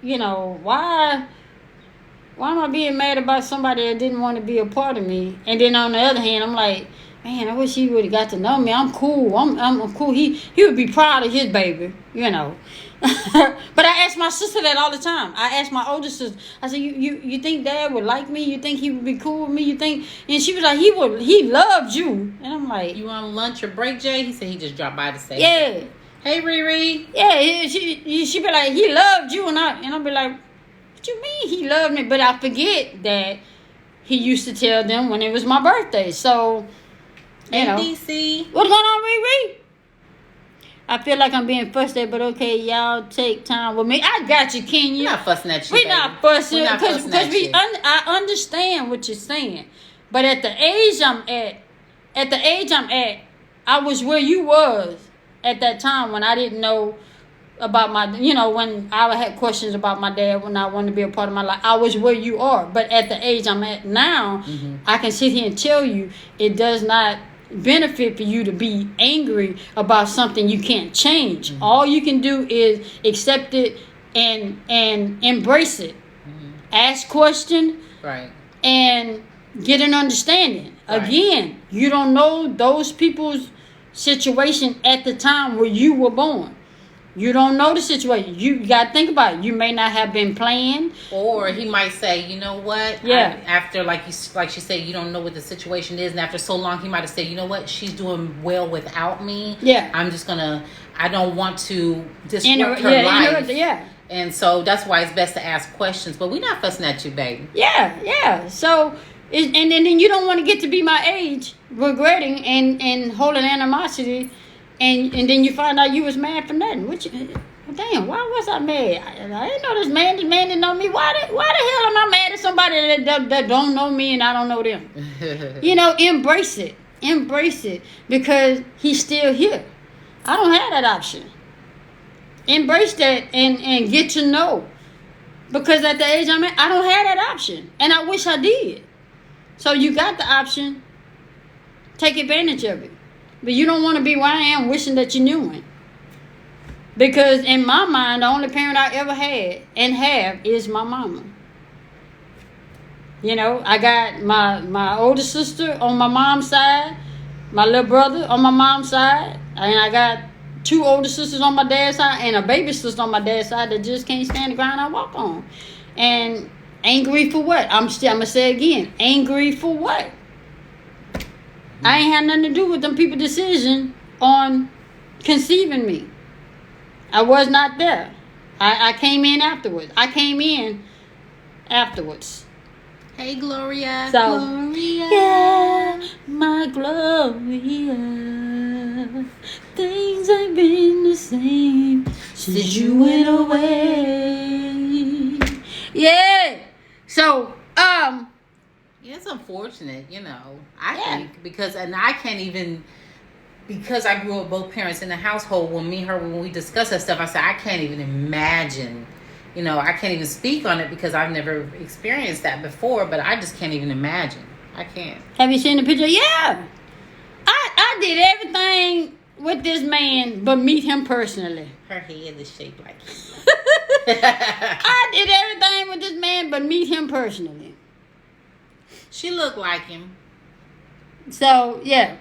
you know, why am I being mad about somebody that didn't want to be a part of me? And then on the other hand, I'm like, man, I wish he would have got to know me. I'm cool. I'm cool. He would be proud of his baby, you know. But I ask my sister that all the time. I ask my older sister. I said, you think Dad would like me? You think he would be cool with me? You think? And she was like, he loved you. And I'm like, you on lunch or break, Jay? He said he just dropped by to say, yeah. Hey, Riri. Yeah, she be like, he loved you, and I'll be like, what you mean he loved me? But I forget that he used to tell them when it was my birthday. So, you know. ABC. What's going on, Riri? I feel like I'm being fussed at, but okay, y'all take time with me. I got you, Kenya. We're not fussing at you, We're not fussing because you. I understand what you're saying. But at the age I'm at, I was where you was at that time when I didn't know about my, you know, when I had questions about my dad, when I wanted to be a part of my life. I was where you are. But at the age I'm at now, I can sit here and tell you it does not benefit for you to be angry about something you can't change. All you can do is accept it and embrace it. Ask questions, right, and get an understanding. Right. Again, you don't know those people's situation at the time where you were born. You don't know the situation. You got to think about it. You may not have been planned. Or he might say, you know what? Yeah. After, like she said, you don't know what the situation is. And after so long, he might have said, you know what? She's doing well without me. Yeah. I don't want to disrupt her life. Yeah. And so that's why it's best to ask questions. But we're not fussing at you, baby. Yeah. So, and then you don't want to get to be my age, regretting and holding animosity. And then you find out you was mad for nothing. Damn, why was I mad? I didn't know this man. This man didn't know me. Why the hell am I mad at somebody that don't know me and I don't know them? You know, embrace it. Embrace it. Because he's still here. I don't have that option. Embrace that and get to know. Because at the age I'm at, I don't have that option. And I wish I did. So you got the option. Take advantage of it. But you don't want to be where I am wishing that you knew it. Because in my mind, the only parent I ever had and have is my mama. You know, I got my older sister on my mom's side, my little brother on my mom's side, and I got 2 older sisters on my dad's side and a baby sister on my dad's side that just can't stand the ground I walk on. And angry for what? I'm going to say again, angry for what? I ain't had nothing to do with them people's decision on conceiving me. I was not there. I came in afterwards. Hey, Gloria. So, Gloria. yeah, my Gloria. Things ain't been the same since you went away. Yeah. So, It's unfortunate, you know. I think because I grew up both parents in the household. When we discuss that stuff, I said I can't even imagine. You know, I can't even speak on it because I've never experienced that before. But I just can't even imagine. I can't. Have you seen the picture? Yeah, I did everything with this man, but meet him personally. Her head is shaped like his. I did everything with this man, but meet him personally. She looked like him. So, yeah.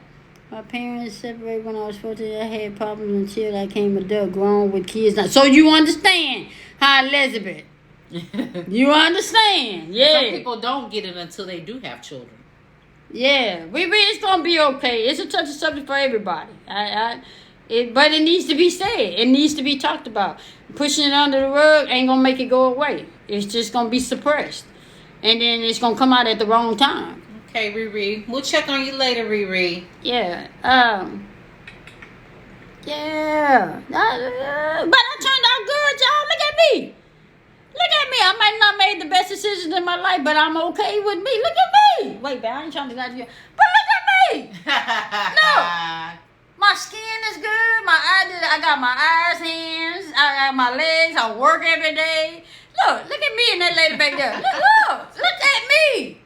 My parents separated when I was 14. I had problems until I came adult, grown with kids now. So you understand, huh, Elizabeth? You understand? Yeah. Some people don't get it until they do have children. Yeah, it's gonna be okay. It's a touchy subject for everybody. But it needs to be said. It needs to be talked about. Pushing it under the rug ain't gonna make it go away. It's just gonna be suppressed, and then it's gonna come out at the wrong time. Okay, Riri. We'll check on you later, Riri. Yeah. Yeah. But I turned out good, y'all. Look at me. Look at me. I might not made the best decisions in my life, but I'm okay with me. Look at me. Wait, I ain't trying to got you. But look at me. No. My skin is good. I got my eyes, hands. I got my legs. I work every day. Look at me and that lady back there. Look at me.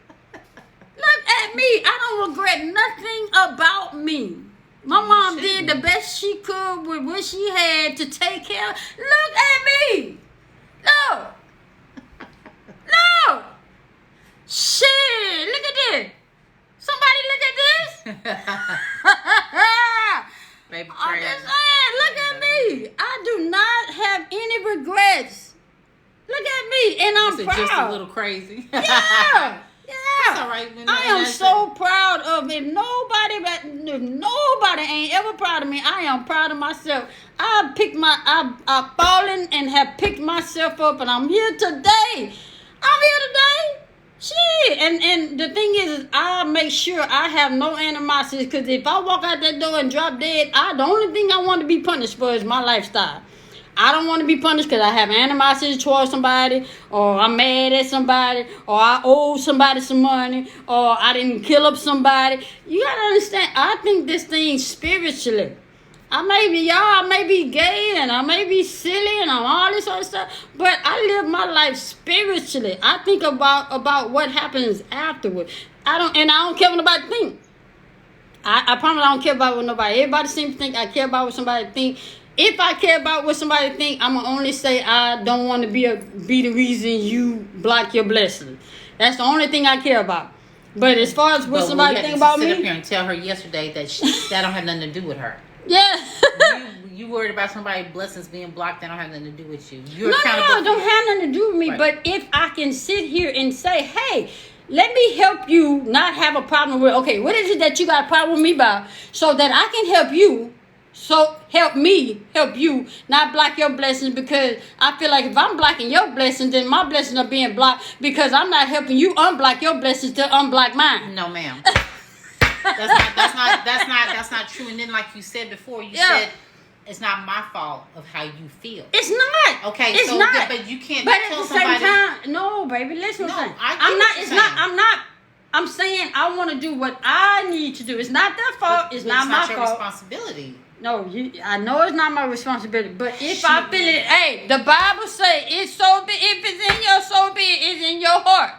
Look at me. I don't regret nothing about me. My mom did the best she could with what she had to take care of. Look at me. No. Shit. Look at this. Somebody look at this. Baby, I'm just saying, look at me. I do not have any regrets. Look at me, and I'm proud. Just a little crazy. Yeah. That's all right. I am so proud of it. If nobody ain't ever proud of me, I am proud of myself. I've fallen and have picked myself up, and I'm here today. Shit. And the thing is I make sure I have no animosity, because if I walk out that door and drop dead, the only thing I want to be punished for is my lifestyle. I don't want to be punished because I have animosity towards somebody, or I'm mad at somebody, or I owe somebody some money, or I didn't kill up somebody. You got to understand, I think this thing spiritually. I may be gay, and I may be silly, and I'm all this other stuff, but I live my life spiritually. I think about what happens afterward. I don't care what nobody think. I promise I don't care about what nobody. Everybody seems to think I care about what somebody think. If I care about what somebody think, I'm gonna only say I don't want to be the reason you block your blessing. That's the only thing I care about. But as far as what somebody think about me, sit up here and tell her yesterday that that don't have nothing to do with her. Yeah. you worried about somebody's blessings being blocked? That don't have nothing to do with you. No, it don't have nothing to do with me. Right. But if I can sit here and say, hey, let me help you not have a problem with, okay, what is it that you got a problem with me about, so that I can help you. So help me help you not block your blessings, because I feel like if I'm blocking your blessings, then my blessings are being blocked because I'm not helping you unblock your blessings to unblock mine. No, ma'am. That's not true. And then, like you said before, you said it's not my fault of how you feel. It's not. Okay, it's so not. But you can't. But at the same time, no, baby. Listen, I'm saying I want to do what I need to do. It's not their fault. It's not my fault. It's not your responsibility. No, I know it's not my responsibility, but if I feel it, hey, the Bible say it's so big. If it's in your soul, it's in your heart.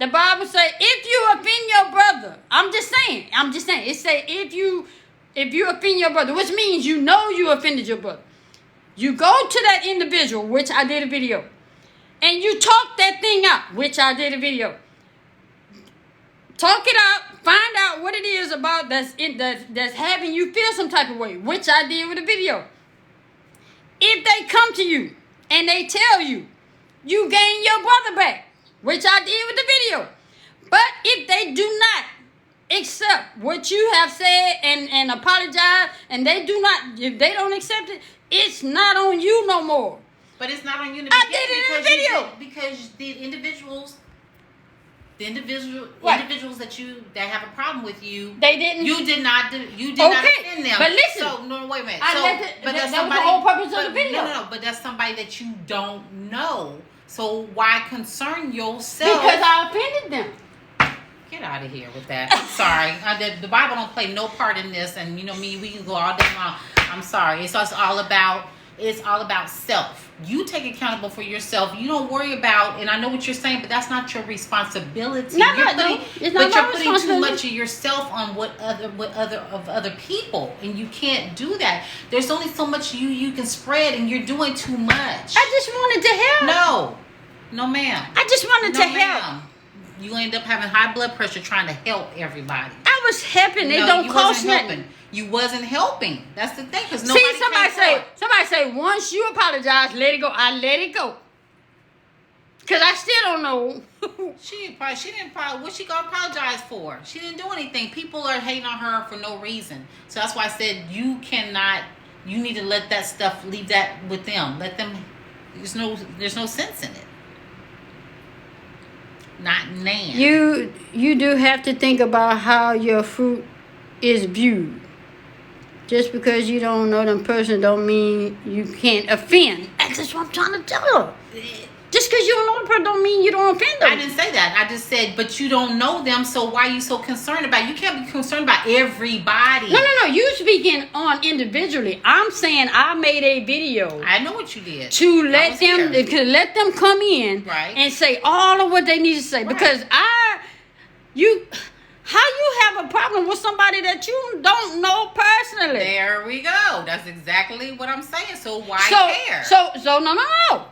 The Bible say if you offend your brother, I'm just saying. It say if you offend your brother, which means you know you offended your brother. You go to that individual, which I did a video, and you talk that thing out, which I did a video. Talk it out, find out what it is about that's having you feel some type of way, which I did with a video. If they come to you and they tell you, you gain your brother back, which I did with the video. But if they do not accept what you have said and apologize, and if they don't accept it, it's not on you no more. But it's not on you in the I did it in the video. Because the individuals that have a problem with you, they didn't. You did not offend them. But listen. So no, wait a minute. That was the whole purpose of the video. No. But that's somebody that you don't know. So why concern yourself? Because I offended them. Get out of here with that. I'm sorry. The Bible don't play no part in this, and you know me. We can go all day long. I'm sorry. It's all about self. You take accountable for yourself. You don't worry about, and I know what you're saying, but that's not your responsibility. No, it's not. But you're putting too much of yourself on other people, and you can't do that. There's only so much you can spread, and you're doing too much. I just wanted to help. No, ma'am. I just wanted to help. You end up having high blood pressure trying to help everybody. I was helping. It don't cost nothing. You wasn't helping. That's the thing. Because see, somebody say once you apologize, let it go. I let it go. Cause I still don't know. She didn't. What she gonna apologize for? She didn't do anything. People are hating on her for no reason. So that's why I said you cannot. You need to let that stuff. Leave that with them. Let them. There's no sense in it. Not nan. You do have to think about how your fruit is viewed. Just because you don't know them person don't mean you can't offend. That's just what I'm trying to tell her. Just because you don't know the person don't mean you don't offend them. I didn't say that. I just said, but you don't know them, so why are you so concerned about it? You can't be concerned about everybody. No. You speaking on individually. I'm saying I made a video. I know what you did. To let them come in and say all of what they need to say. Right. Because how you have a problem with somebody that you don't know personally? There we go. That's exactly what I'm saying. So why care? So no.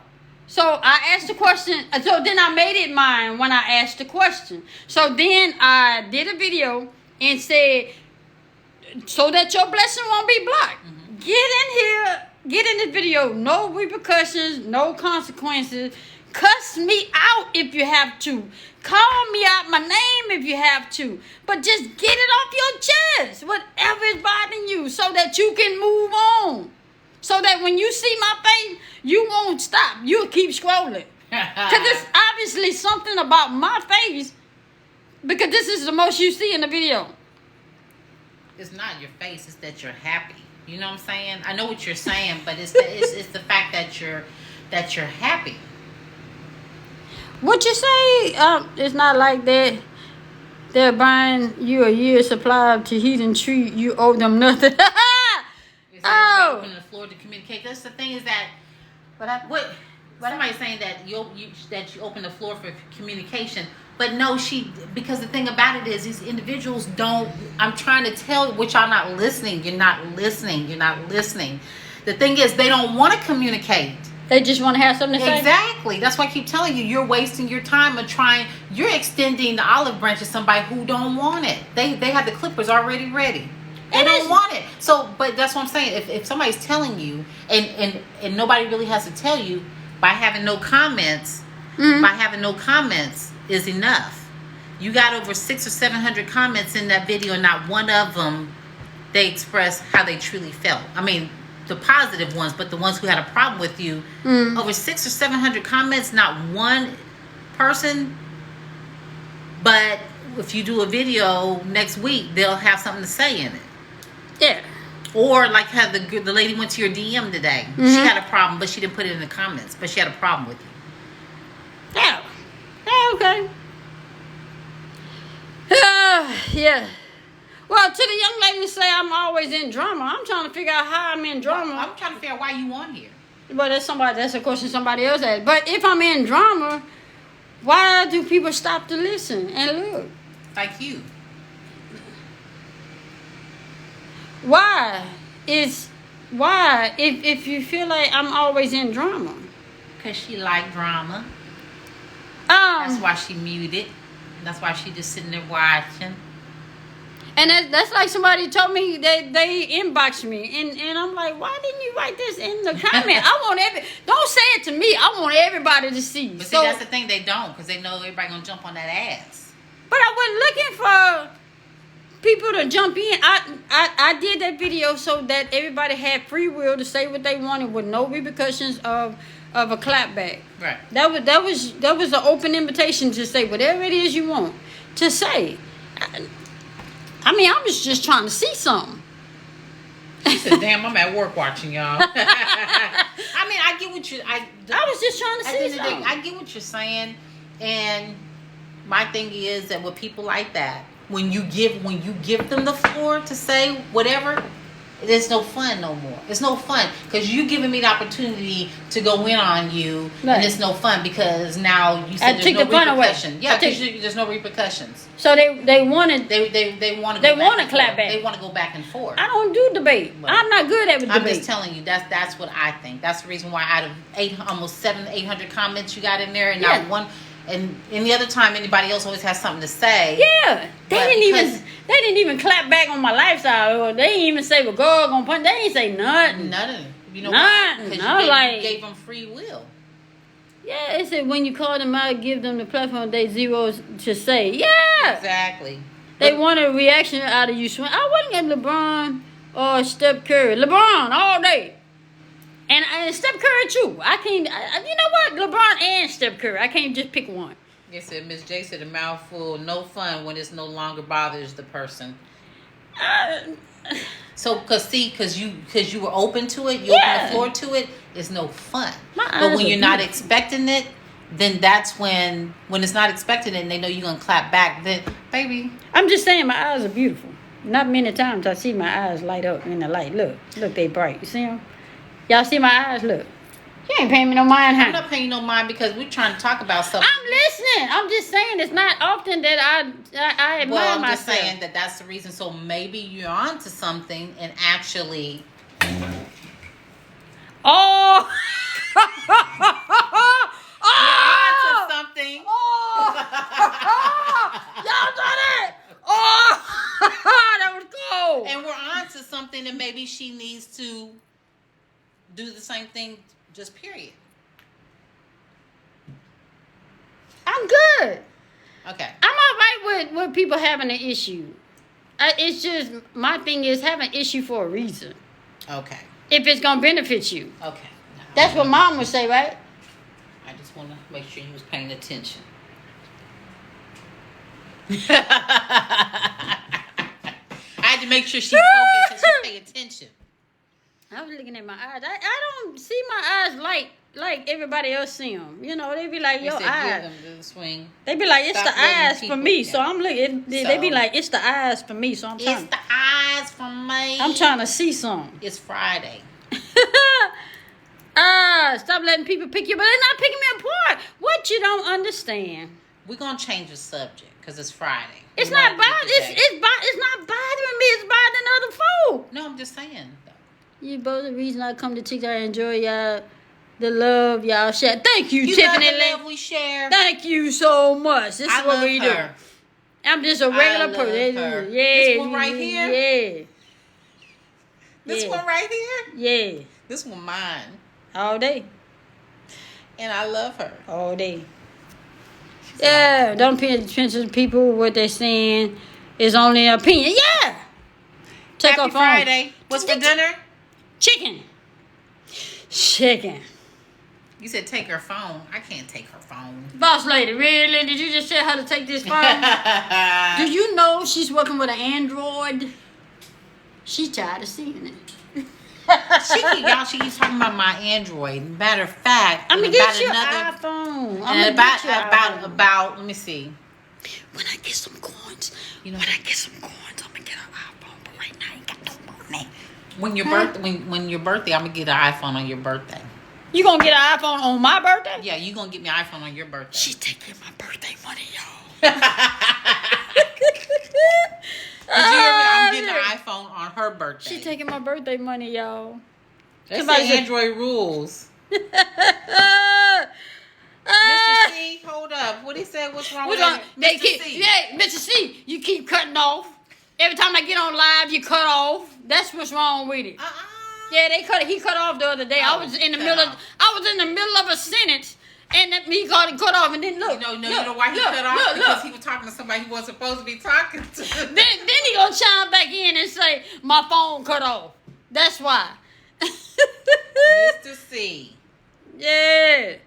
So I asked the question. So then I made it mine when I asked the question. So then I did a video and said, so that your blessing won't be blocked. Mm-hmm. Get in this video. No repercussions, no consequences. Cuss me out if you have to. Call me out my name if you have to. But just get it off your chest, whatever is bothering you, so that you can move on. So that when you see my face, you won't stop. You'll keep scrolling. Because it's obviously something about my face. Because this is the most you see in the video. It's not your face. It's that you're happy. You know what I'm saying? I know what you're saying, but it's the fact that you're happy. What you say? It's not like that. They're buying you a year's supply of Tahitian treat. You owe them nothing. Open the floor to communicate. That's the thing is that, somebody's saying that you open the floor for communication, but no, because the thing about it is these individuals don't. I'm trying to tell which y'all not listening. You're not listening. The thing is they don't want to communicate. They just want to have something to say. Exactly. That's why I keep telling you, you're wasting your time of trying. You're extending the olive branch to somebody who don't want it. They have the clippers already ready. They don't want it. So, but that's what I'm saying. If somebody's telling you, and nobody really has to tell you, by having no comments, is enough. You got over 600 or 700 comments in that video, and not one of them they express how they truly felt. I mean, the positive ones, but the ones who had a problem with you, over 600 or 700 comments, not one person. But if you do a video next week, they'll have something to say in it. Yeah. Or like how the lady went to your DM today. Mm-hmm. She had a problem, but she didn't put it in the comments. But she had a problem with you. Yeah. Okay. Yeah. Well, to the young lady say I'm always in drama. I'm trying to figure out how I'm in drama. I'm trying to figure out why you on here. But that's a question somebody else asked. But if I'm in drama, why do people stop to listen and look? Like you. Why? If you feel like I'm always in drama? Because she like drama. That's why she muted. That's why she just sitting there watching. And that's like somebody told me that they inboxed me. And I'm like, why didn't you write this in the comment? Don't say it to me. I want everybody to see. But see, that's the thing. They don't. Because they know everybody going to jump on that ass. But I wasn't looking for people to jump in. I did that video so that everybody had free will to say what they wanted with no repercussions of a clapback. Right. That was an open invitation to say whatever it is you want to say. I mean, I was just trying to see something. She said, "Damn, I'm at work watching y'all." I mean, I get what you. I was just trying to see something. I get what you're saying, and my thing is that with people like that, when you give them the floor to say whatever, there's no fun no more. It's no fun because you giving me the opportunity to go in on you, right. And it's no fun because now you said there's no repercussions. Yeah, because there's no repercussions. So they wanted they want to clap back. They want to go back and forth. I don't do debate. Well, I'm not good at debate. I'm just telling you that's what I think. That's the reason why out of almost 700-800 comments you got in there, and not one. and any other time anybody else always has something to say. Yeah, they didn't even clap back on my lifestyle. Or they didn't even say, "Well, God gonna punch." They ain't say nothing. Nothing. You know nothing. Because you gave them free will. Yeah, it said when you call them out, give them the platform. They zeros to say. Yeah, exactly. They wanted a reaction out of you. I wasn't getting LeBron or Steph Curry. LeBron all day. And Steph Curry too. I can't. You know what? LeBron and Steph Curry. I can't just pick one. Yes, said Miss J said a mouthful. No fun when it's no longer bothers the person. So, cause you were open to it, you opened the floor to it. It's no fun. But when you're not expecting it, then that's when it's not expected and they know you're gonna clap back. Then, baby, I'm just saying my eyes are beautiful. Not many times I see my eyes light up in the light. Look, they bright. You see them? Y'all see my eyes? Look. You ain't paying me no mind, huh? I'm not paying you no mind because we're trying to talk about something. I'm listening. I'm just saying it's not often that I admire myself. Well, I'm just saying that's the reason. So maybe you're onto something and actually. Oh. You're onto something. Oh. Y'all done it. Oh. That was cold. And we're onto something and maybe she needs to do the same thing. Just period. I'm good. Okay. I'm all right with people having an issue. It's just, my thing is have an issue for a reason. Okay. If it's going to benefit you. Okay. That's what Mom would say, right? I just want to make sure you was paying attention. I had to make sure she focused and she paid attention. I was looking at my eyes. I don't see my eyes like everybody else see them. You know, they be like, your eyes. Swing. They be like, it's the eyes for me. So I'm looking. They be like, it's the eyes for me. So I'm trying. It's the eyes for me. I'm trying to see something. It's Friday. Stop letting people pick you. But they're not picking me apart. What you don't understand. We're going to change the subject because it's Friday. It's not bothering me. It's bothering other folk. No, I'm just saying. You both the reason I come to TikTok. I enjoy y'all, the love y'all share. Thank you, Tiffany. You love the love we share. What you so much. This is what we do. I'm just a regular person. Yeah. This one right here? Yeah. This one right here? Yeah. This one mine. All day. And I love her. All day. Yeah. Don't pay attention to people, what they're saying. It's only an opinion. Yeah. Take Happy Friday. What's for dinner? Chicken. You said take her phone. I can't take her phone. Boss lady, really? Did you just tell her to take this phone? Do you know she's working with an Android? She's tired of seeing it. She keeps talking about my Android. Matter of fact, I'm gonna get you an iPhone. And about let me see. When I get some coins, I'm gonna get an iPhone. But right now, I ain't got no money. When your birthday, I'm gonna get an iPhone on your birthday. You gonna get an iPhone on my birthday? Yeah, you gonna get me an iPhone on your birthday. She's taking my birthday money, y'all. Did you hear me? I'm getting an iPhone on her birthday. She's taking my birthday money, y'all. That's the Android rules. Mr. C, hold up. What he said? What's wrong with it? Mr. C. Yeah, Mr. C, you keep cutting off. Every time I get on live, you cut off. That's what's wrong with it. Yeah, he cut off the other day. I was in the middle of a sentence, and he got cut off. And then look, you know why he cut off? Because he was talking to somebody he wasn't supposed to be talking to. then he gonna chime back in and say my phone cut off. That's why. Mr. C. Yeah.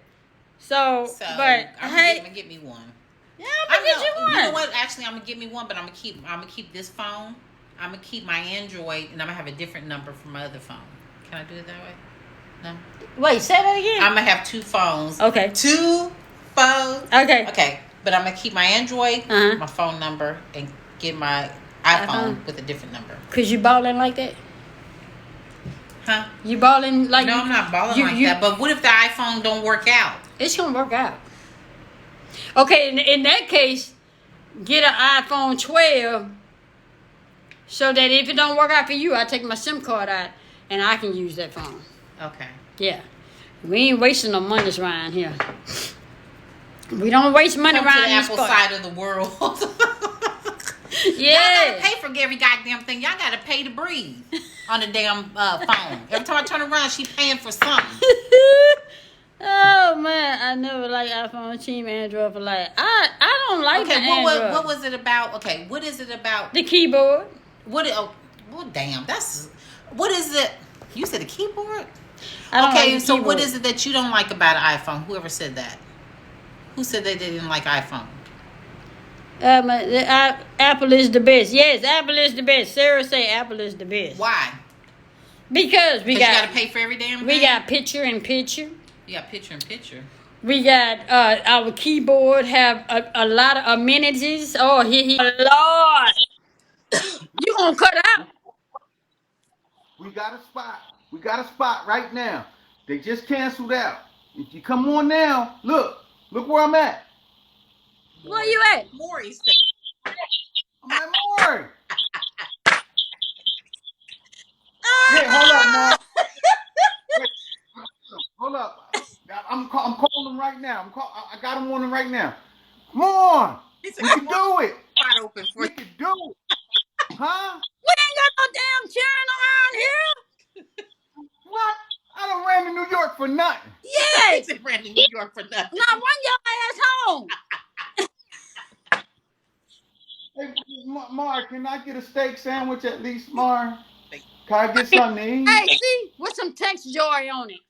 So but I'm gonna get me one. Yeah, I'm gonna get you one. You know what? Actually, I'm gonna get me one, but I'm gonna keep this phone. I'm gonna keep my Android, and I'm gonna have a different number for my other phone. Can I do it that way? No. Wait, say that again. I'm gonna have two phones. Okay. 2 phones. Okay. Okay, but I'm gonna keep my Android, my phone number, and get my iPhone with a different number. Cause you balling like that? Huh? You balling like? No, I'm not balling like that. But what if the iPhone don't work out? It's gonna work out. Okay, in that case, get an iPhone 12 so that if it don't work out for you, I take my SIM card out and I can use that phone. Okay. Yeah. We ain't wasting no money around here. We don't waste money Come around to the this Apple part. side of the world. Yeah. Y'all gotta pay for every goddamn thing. Y'all gotta pay to breathe on the damn phone. Every time I turn around, she paying for something. Oh man, I never liked iPhone. Team Android for life. I don't like the Android. What was it about? Okay, what is it about? The keyboard. Well, damn, that's what is it? You said the keyboard. I don't like the so keyboard. what is it that you don't like about an iPhone? Whoever said that? Who said they didn't like iPhone? Apple is the best. Yes, Apple is the best. Sarah say Apple is the best. Why? Because you gotta pay for every damn thing. We got picture in picture. You got picture in picture. We got our keyboard have a lot of amenities. Oh, Lord. You gonna cut out? We got a spot. We got a spot right now. They just canceled out. If you come on now, look where I'm at. Where you at? Maury. I'm at Maury. Yeah, hold up, Maury. Hold up. I'm calling them right now. I got them on them right now. Come on. We can do it. Wide open for we can do it. Huh? We ain't got no damn cheering around here. What? I done ran to New York for nothing. Yes. He ran to New York for nothing. Now run your ass home. Hey, Mar, can I get a steak sandwich at least, Mar? Can I get something to eat? Hey, see, with some Tex Joy on it.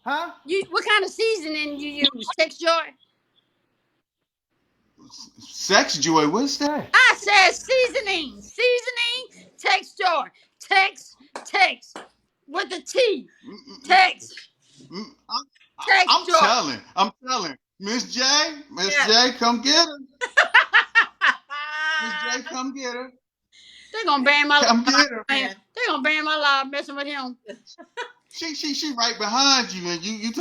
Huh? What kind of seasoning you use? Tex Joy? Sex Joy, what's that? I said seasoning. Seasoning, Tex Joy. Tex. With the T. Tex. I'm telling. Miss J, come get her. Miss J, come get her. They're gonna ban my come get her. They're gonna ban my live messing with him. She right behind you, and you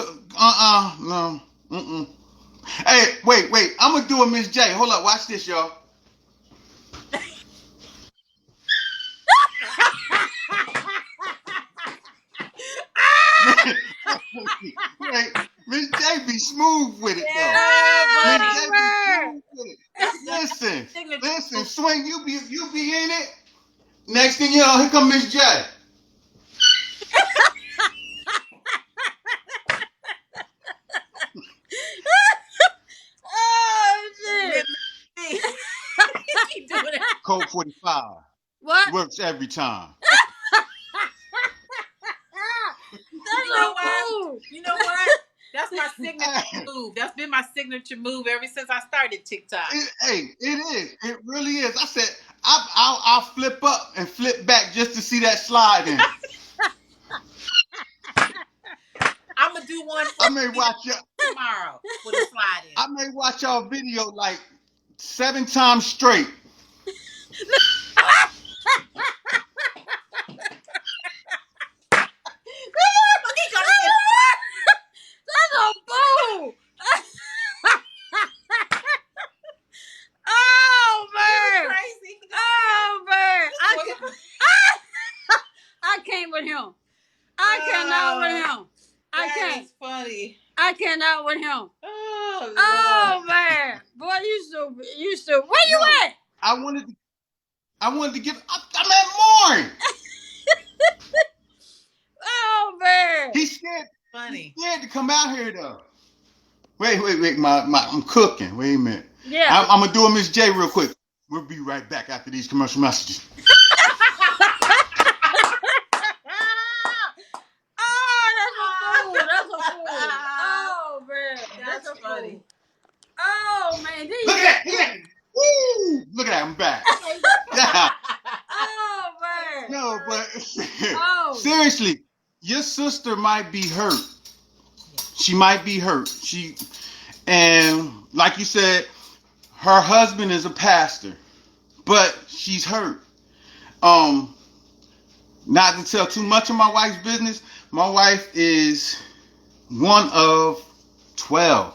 no. Hey, wait. I'm gonna do a Miss J. Hold up, watch this, y'all. Wait, Miss J be smooth with it though. Miss J be smooth with it. Listen, swing. You be in it. Next thing you know, here come Miss J. Oh shit! Keep doing it. Code 45. What? Works every time. You know what? That's my signature move. That's been my signature move ever since I started TikTok. It is. It really is. I said I'll flip up and flip back just to see that slide in. I'm gonna do one. I may watch y'all tomorrow for the slide in. I may watch y'all video like 7 times straight. That's a boo! Oh man! Crazy. Oh man! I can't with him. I cannot with him. I can't. That's funny. I cannot with him. Oh man! Boy, you still. Where you at? I wanted to give. I'm at Maury. Oh man! He's scared. Funny. He's scared to come out here though. Wait. I'm cooking. Wait a minute. Yeah. I'm gonna do a Miss J real quick. We'll be right back after these commercial messages. Funny. Oh man, look at that! Woo! Look at that! I'm back. Yeah. Oh man. No, but seriously, your sister might be hurt. She might be hurt. And like you said, her husband is a pastor, but she's hurt. Not to tell too much of my wife's business. My wife is one of 12.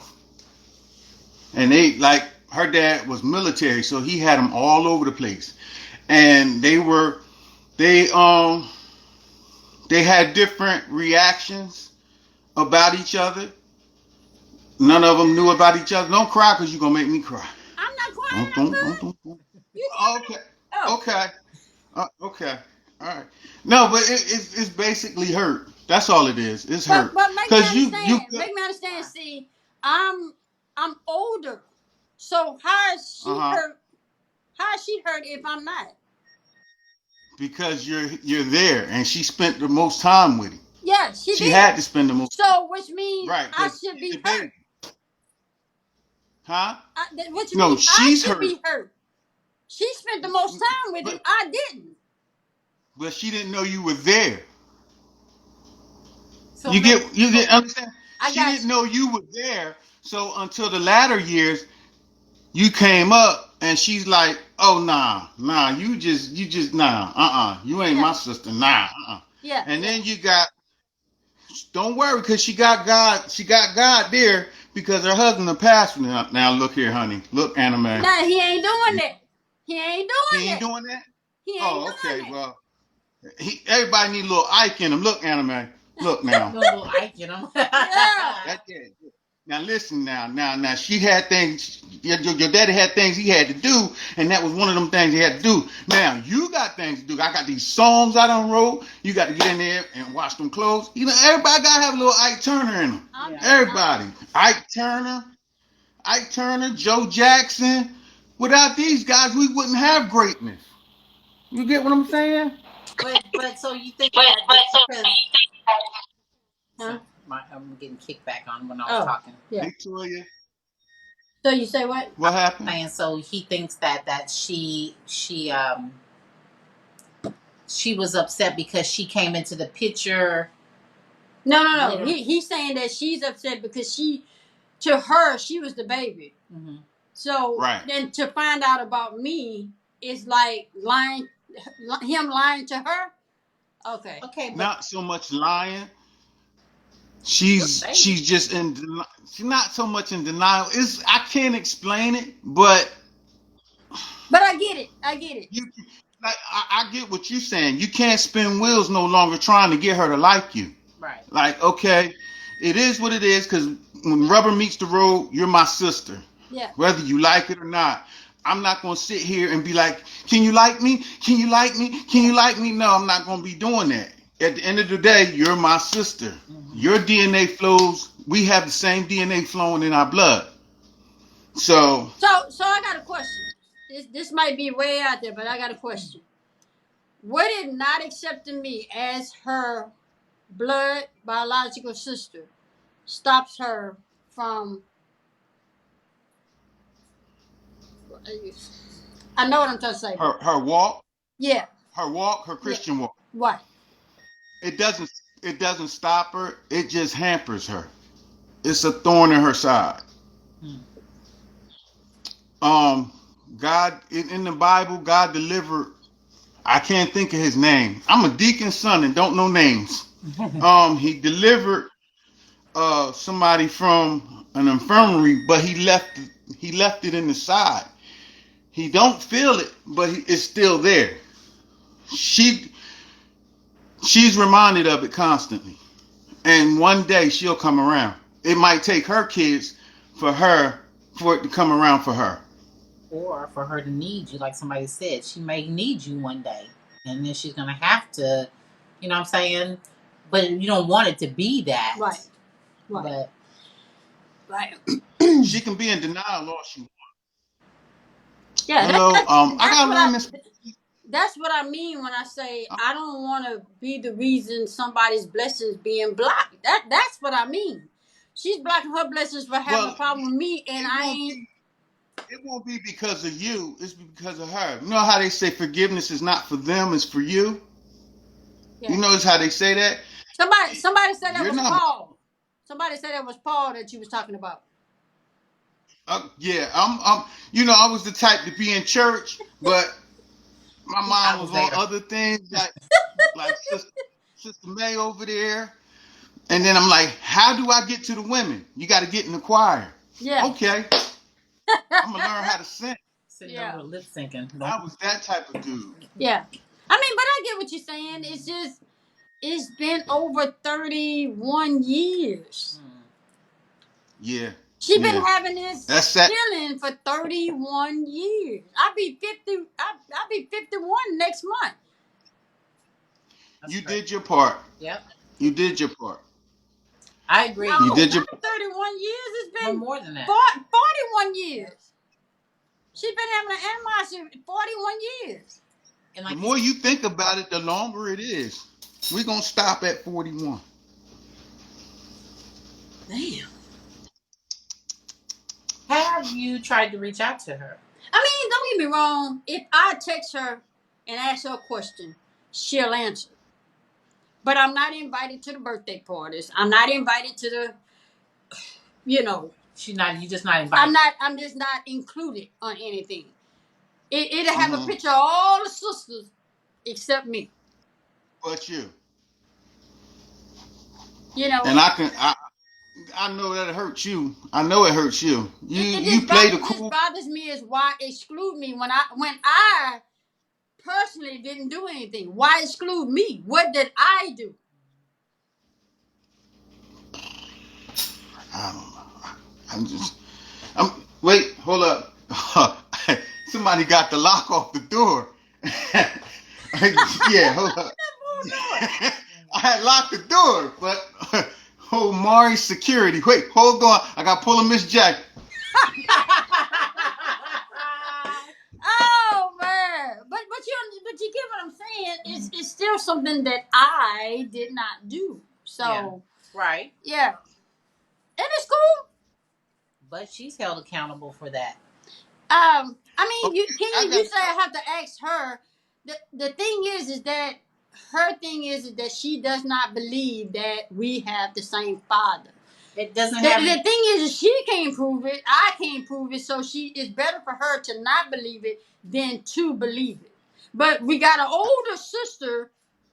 And her dad was military, so he had them all over the place. And they had different reactions about each other. None of them knew about each other. Don't cry because you're going to make me cry. I'm not crying. Don't. You Okay. oh. Okay. Okay. All right. No, but it's basically hurt. That's all it is. It's hurt. But make me understand. You Make me understand. See, I'm older, so how is she hurt? How is she hurt if I'm not? Because you're there, and she spent the most time with him. Yeah, she did. Had to spend the most. So, which means right, I should be hurt. Huh? Which means she's I should hurt. be hurt. She spent the most time with him. I didn't. But she didn't know you were there. So you get understand? She didn't know you were there. So until the latter years, you came up and she's like, "Oh nah, you just nah, you ain't my sister, nah, Yeah. And then you got, don't worry, because she got God there because her husband the pastor. Now look here, honey, look, anime. Nah, he ain't doing that. He ain't doing that. He ain't okay, doing well, everybody need a little Ike in him. Look, anime, look now. Little Ike in him. Yeah. Now listen now she had things, your daddy had things he had to do, and that was one of them things he had to do. Now you got things to do. I got these songs I done wrote. You got to get in there and wash them clothes. You know, everybody got to have a little Ike Turner in them. Yeah. Everybody. Ike Turner, Joe Jackson. Without these guys, we wouldn't have greatness. You get what I'm saying? But so you think Huh? I'm getting kickback on when I was talking. Yeah. Victoria. So you say what? What happened? And so he thinks that she was upset because she came into the picture. No. He's saying that she's upset because to her, she was the baby. Mm-hmm. So then to find out about me is like him lying to her. Okay. But not so much lying. She's just she's not so much in denial. I can't explain it, but I get it. I get what you're saying. You can't spin wheels no longer trying to get her to like you. Right. Like, okay, it is what it is, because when rubber meets the road, you're my sister. Yeah. Whether you like it or not. I'm not going to sit here and be like, can you like me? Can you like me? Can you like me? No, I'm not going to be doing that. At the end of the day, you're my sister. Mm-hmm. Your DNA flows. We have the same DNA flowing in our blood. So I got a question. This might be way out there, but I got a question. Would it not accepting me as her blood biological sister stops her from? I know what I'm trying to say. Her walk. Yeah. Her walk. Her Christian walk. What? It doesn't stop her. It just hampers her. It's a thorn in her side. God in the Bible, God delivered. I can't think of his name. I'm a deacon's son and don't know names. He delivered somebody from an infirmary, but he left it in the side. He don't feel it, but it's still there. She's reminded of it constantly, and one day she'll come around. It might take her kids for it to come around for her. Or for her to need you, like somebody said, she may need you one day, and then she's gonna have to, you know what I'm saying? But you don't want it to be that, right? But she can be in denial all she wants. Yeah. I gotta learn this. That's what I mean when I say I don't want to be the reason somebody's blessings being blocked. That's what I mean. She's blocking her blessings for having a problem with me, and I ain't. It won't be because of you. It's because of her. You know how they say forgiveness is not for them, it's for you? Yeah. You notice how they say that? Somebody said that was Paul. Somebody said that was Paul that you was talking about. Yeah, I'm I was the type to be in church, but my mind was on other things, like Sister May over there. And then I'm like, how do I get to the women? You got to get in the choir. Yeah. Okay. I'm going to learn how to sing. Sitting over lip syncing. I was that type of dude. Yeah. I mean, but I get what you're saying. It's just, it's been over 31 years. Yeah. She been having this feeling for 31 years. I'll be 50. I'll be 51 next month. You did your part. Yep. You did your part. I agree. No, you did your 31 years. It's been more than that. 41 years. She's been having an animosity 41 years. And the more you think about it, the longer it is. We're going to stop at 41. Damn. Have you tried to reach out to her? I mean, don't get me wrong. If I text her and ask her a question, she'll answer. But I'm not invited to the birthday parties. I'm not invited to the, you just not invited. I'm just not included on anything. It'll have a picture of all the sisters except me. But you. And I know that it hurts you. I know it hurts you. You play the cool. What bothers me is why exclude me when I personally didn't do anything. Why exclude me? What did I do? I don't know. Wait, hold up. Somebody got the lock off the door. Yeah, hold up. I had locked the door, but Maury's security. Wait, hold on. I got to pull a Miss Jack. Oh man, but you get what I'm saying. It's still something that I did not do. So right, yeah, and it's cool. But she's held accountable for that. I mean, you say I have to ask her. The thing is that her thing is that she does not believe that we have the same father. It doesn't the thing is she can't prove it. I can't prove it. So it's better for her to not believe it than to believe it. But we got an older sister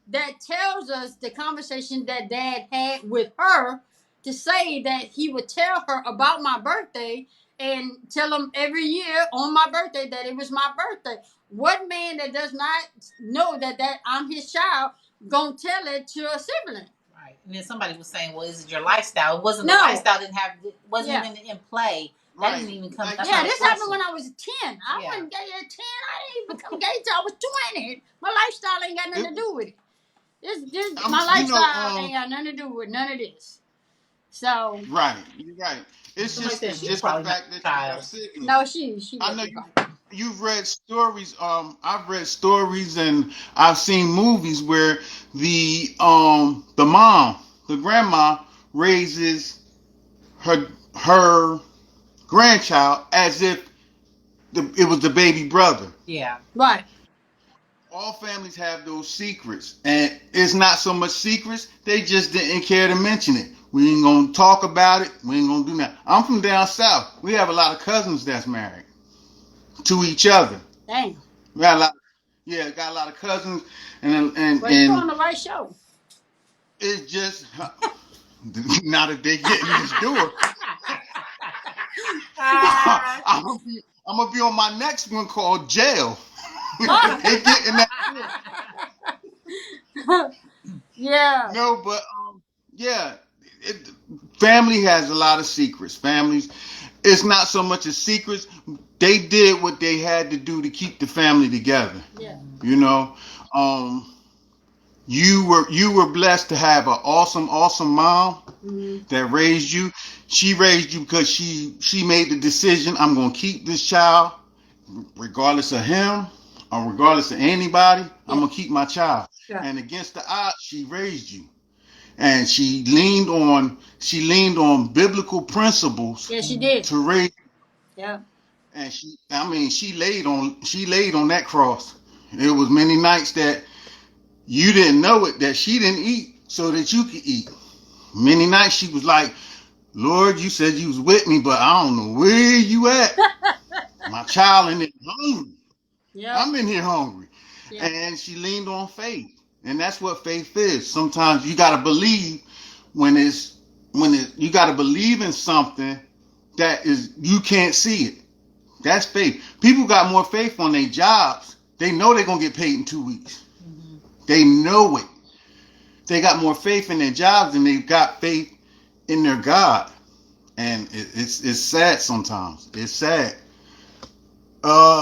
that tells us the conversation that Dad had with her to say that he would tell her about my birthday and tell him every year on my birthday that it was my birthday. What man that does not know that I'm his child gonna tell it to a sibling? Right. And then somebody was saying, "Well, is it your lifestyle?" It wasn't. The lifestyle wasn't even in play. That didn't even come. This happened when I was 10. I wasn't gay at 10. I didn't become gay till I was 20. My lifestyle ain't got nothing to do with it. My lifestyle ain't got nothing to do with none of this. So right, you're right. It's just the fact that you have sickness. No, she. I know you've read stories. I've read stories and I've seen movies where the mom, the grandma, raises her grandchild as if it was the baby brother. Yeah. Right. All families have those secrets, and it's not so much secrets. They just didn't care to mention it. We ain't gonna talk about it. We ain't gonna do that. I'm from down south. We have a lot of cousins that's married to each other. Dang. We got a lot of cousins, and well, you're on the right show. It's just now that they get in this door. I'm gonna be on my next one called jail. They get in that. Yeah. No, but family has a lot of secrets. Families, it's not so much as secrets. They did what they had to do to keep the family together. Yeah. You know, you were blessed to have an awesome mom that raised you. She raised you because she made the decision. I'm gonna keep this child, regardless of him or regardless of anybody. I'm gonna keep my child. Yeah. And against the odds, she raised you. And she leaned on biblical principles. Yeah, she did. To raise. Yeah. And she laid on that cross. It was many nights that you didn't know it, that she didn't eat so that you could eat. Many nights she was like, Lord, you said you was with me, but I don't know where you at. My child in there hungry. Yeah. I'm in here hungry. Yeah. And she leaned on faith. And that's what faith is. Sometimes you gotta believe you gotta believe in something that is you can't see it. That's faith. People got more faith on their jobs. They know they're gonna get paid in 2 weeks. Mm-hmm. They know it. They got more faith in their jobs than they've got faith in their God. and it's sad sometimes. It's sad.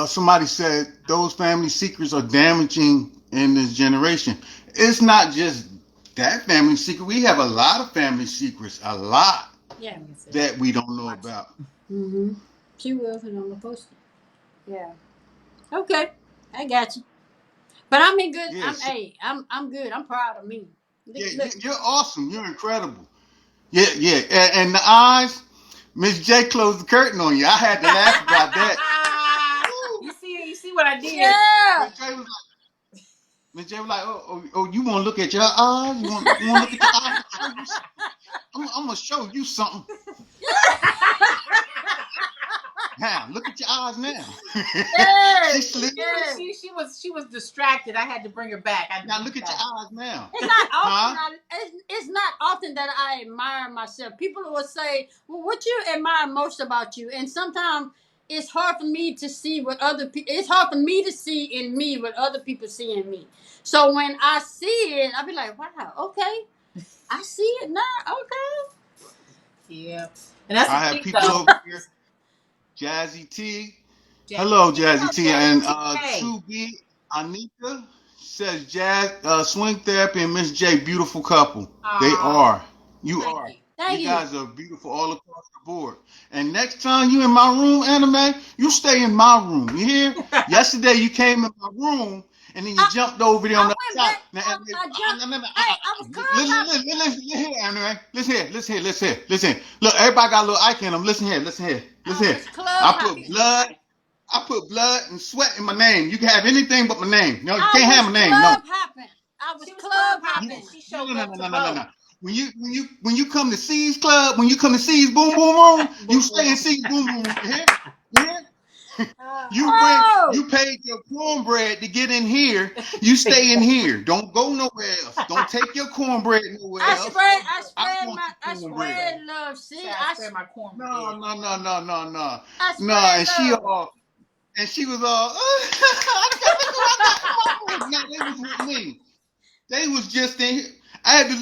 Somebody said those family secrets are damaging in this generation. It's not just that family secret. We have a lot of family secrets, a lot Yeah. that we don't know about. Mm-hmm. She will put it on the poster. Yeah. Okay. I got you. But I'm in good. Yes, I'm good. I'm proud of me. Look, yeah, look. you're awesome. You're incredible. Yeah, yeah. And the eyes, Miss J closed the curtain on you. I had to laugh about that. You see what I did? Yeah. Miss J was like, oh, you want to look at your eyes? You want to look at your eyes? I'm gonna show you something. Now, look at your eyes now. She slipped. Yeah, she was distracted. I had to bring her back. Now look at your eyes now. It's not often. It's not often that I admire myself. People will say, "Well, what you admire most about you?" And sometimes it's hard for me to see what other people. It's hard for me to see in me what other people see in me. So when I see it, I'll be like, "Wow, okay, I see it now. Okay." Yeah, and that's I the have thing, people though. over here. Jazzy T. Hello, Jazzy T. And Hey. True B, Anika says Jazz, Swing Therapy and Miss J, beautiful couple. They are. You Thank are. you. Thank You you. guys are beautiful all across the board. And next time you in my room, Anime, you stay in my room. You hear? Yesterday you came in my room and then you jumped over there on I the went side. back. Now, I jumped. Hey, I was clubhouse. listen here, Anime. Listen here. Look, everybody got a little icon on them. Listen here. I was I clubhouse. put blood and sweat in my name. You can have anything but my name. No, you I can't have was my name. No. club hopping. I was She was club hopping. hopping. She showed No, up no, to no, no, no, vote. no. When you come to C's Club, when you come to C's Boom Boom Room, you stay in C's Boom Boom Room. You hear? You hear? Oh, You paid your cornbread to get in here. You stay in here. Don't go nowhere else. Don't take your cornbread nowhere I else. Want I your cornbread. spread love. See, I spread my cornbread. No. I No, spread love. and she was all, no, they was with me. They was just in here. I had to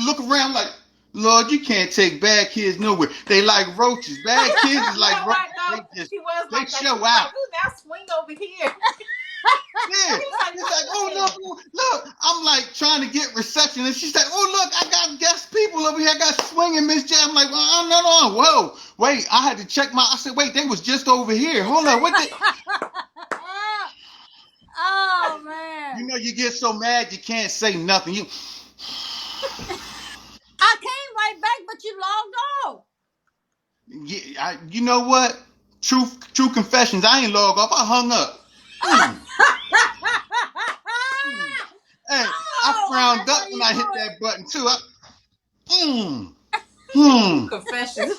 look around like, Lord, you can't take bad kids nowhere. They like roaches. Bad kids is like roaches. She was They like that. show She was out. like, ooh, now swing over here. Yeah. It's like, oh look. I'm like trying to get reception, and she's like, oh look, I got guest people over here. I got swinging Miss J. I'm like, well, no, whoa, wait. I had to check I said, wait, they was just over here. Hold on, what the? Oh man! You know, you get so mad you can't say nothing. I came right back, but you logged off. You know what? True confessions. I ain't log off. I hung up. Hey, I frowned up when I hit that button too. Confessions.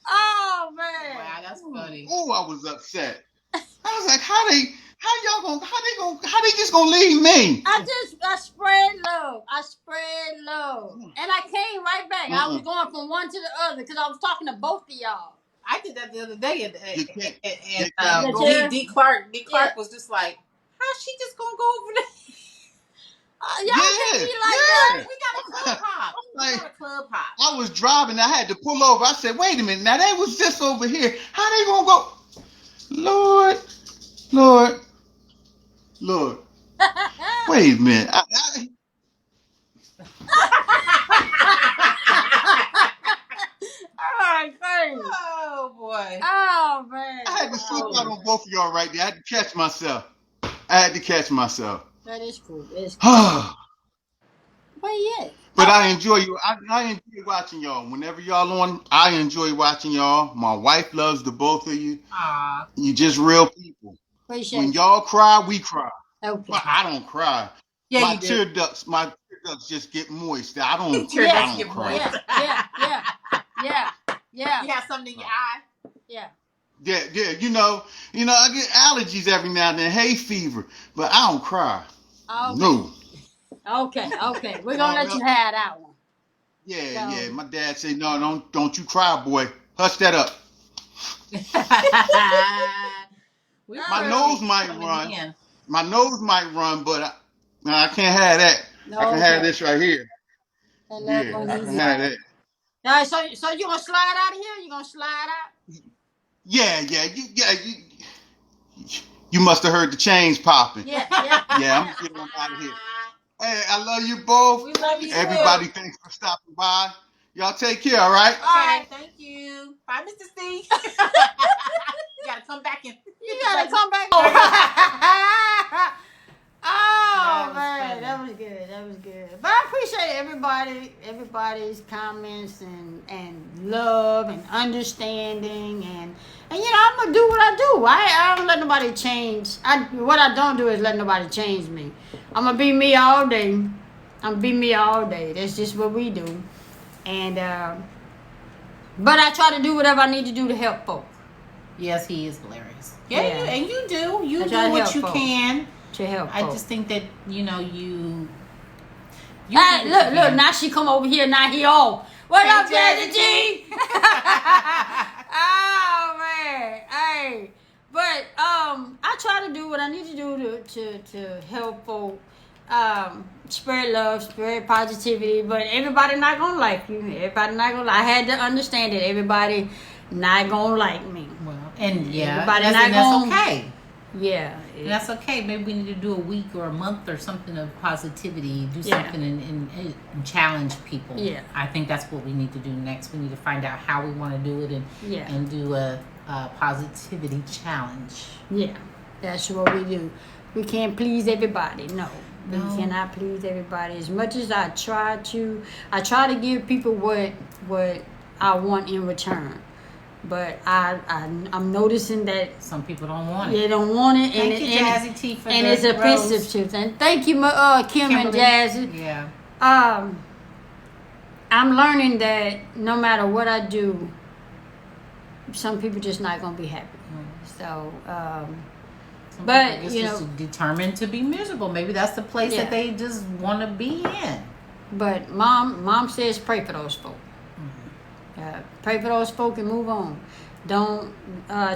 Oh man! Wow, that's funny. Oh, I was upset. I was like, how they just gonna leave me? I spread love. I spread love, and I came right back. I was going from one to the other because I was talking to both of y'all. I did that the other day, You D Clark was just like, how's she just gonna go over there? Y'all can't be like that. We got a club hop. I was driving. I had to pull over. I said, wait a minute. Now they was just over here. How they gonna go? Lord. Wait a minute. Oh boy. Oh man. I had to slip out on both of y'all right there. I had to catch myself. That is cool. It's cool. But But I enjoy you. I enjoy watching y'all. Whenever y'all on, I enjoy watching y'all. My wife loves the both of you. Aww. You just real people. When y'all cry, we cry. Okay. But I don't cry. Yeah, my tear ducts just get moist. I don't cry. Yeah. You have something in your eye? Yeah. Yeah. You know, I get allergies every now and then, hay fever, but I don't cry. Okay. No. Okay. We're gonna let you have that one. Yeah. My dad said, no, don't you cry, boy. Hush that up. My nose might run. My nose might run, but I can't have that. I can have this right here. I can have that. All right, so you gonna slide out of here? You gonna slide out? Yeah, you must have heard the chains popping. Yeah, yeah. Yeah, I'm gonna get on out of here. Hey, I love you both. We love you Everybody, too. thanks for stopping by. Y'all take care, all right? Okay, thank you. Bye, Mr. C. You gotta come back and. You gotta come back. Oh man, that was good. That was good. But I appreciate everybody's comments and love and understanding and you know I'm gonna do what I do. I don't let nobody change. What I don't do is let nobody change me. I'm gonna be me all day. I'm gonna be me all day. That's just what we do. And but I try to do whatever I need to do to help folk. Yes, he is hilarious. Yeah, Yeah. and you do. You I do try to what help you folks. can. To help I folk. just think that you Hey, do what look, you look, can. now she come over here, now he off. What Hey, up, Jazzy Jazzy G? Oh man, hey. But I try to do what I need to do to help folk spread love, spread positivity, but everybody not gonna like you. Everybody not gonna I had to understand that everybody not gonna like me. Well, and yeah, Everybody that's, not and that's gonna- okay. Yeah. And that's okay. Maybe we need to do a week or a month or something of positivity. Do Yeah. something and challenge people. Yeah. I think that's what we need to do next. We need to find out how we want to do it Yeah. and do a positivity challenge. Yeah, that's what we do. We can't please everybody. No, we No. cannot please everybody. As much as I try to give people what I want in return. But I'm noticing that Some people don't want they it. don't want it, and Thank you, and, Jazzy T, for and the it's offensive rose. to them. Thank you, Kim and Kimberly. Jazzy. Yeah. I'm learning that no matter what I do, some people just not gonna be happy. So, Some But, people just you just determined to be miserable. Maybe that's the place Yeah. that they just want to be in. but mom says pray for those folk. Pray for those folk and move on. Don't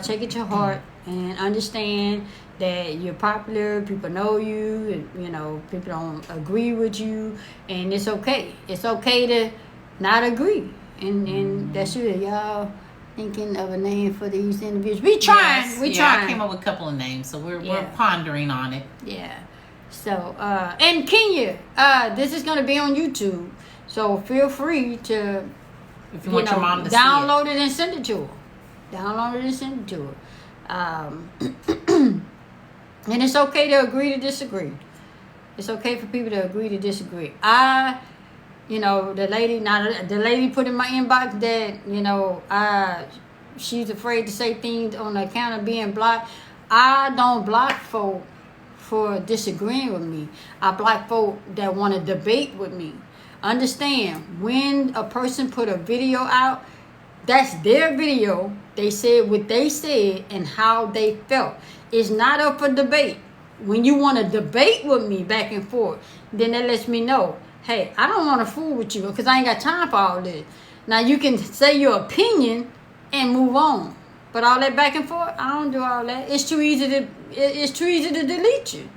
take it to heart and understand that you're popular. People know you. And, you know, people don't agree with you, and it's okay. It's okay to not agree. And that's it. Y'all thinking of a name for these interviews. We trying. Yes, We yeah, trying. I came up with a couple of names, so we're Yeah. pondering on it. Yeah. So, and Kenya, this is going to be on YouTube. So feel free to, If you want your mom to see download it and send it to her. Download it and send it to her. And it's okay to agree to disagree. It's okay for people to agree to disagree. The lady put in my inbox that, she's afraid to say things on the account of being blocked. I don't block folk for disagreeing with me. I block folk that want to debate with me. Understand, when a person put a video out, that's their video. They said what they said and how they felt. It's not up for debate. When you want to debate with me back and forth, then that lets me know, hey, I don't want to fool with you because I ain't got time for all this. Now you can say your opinion and move on, but all that back and forth, I don't do all that. It's too easy to delete you.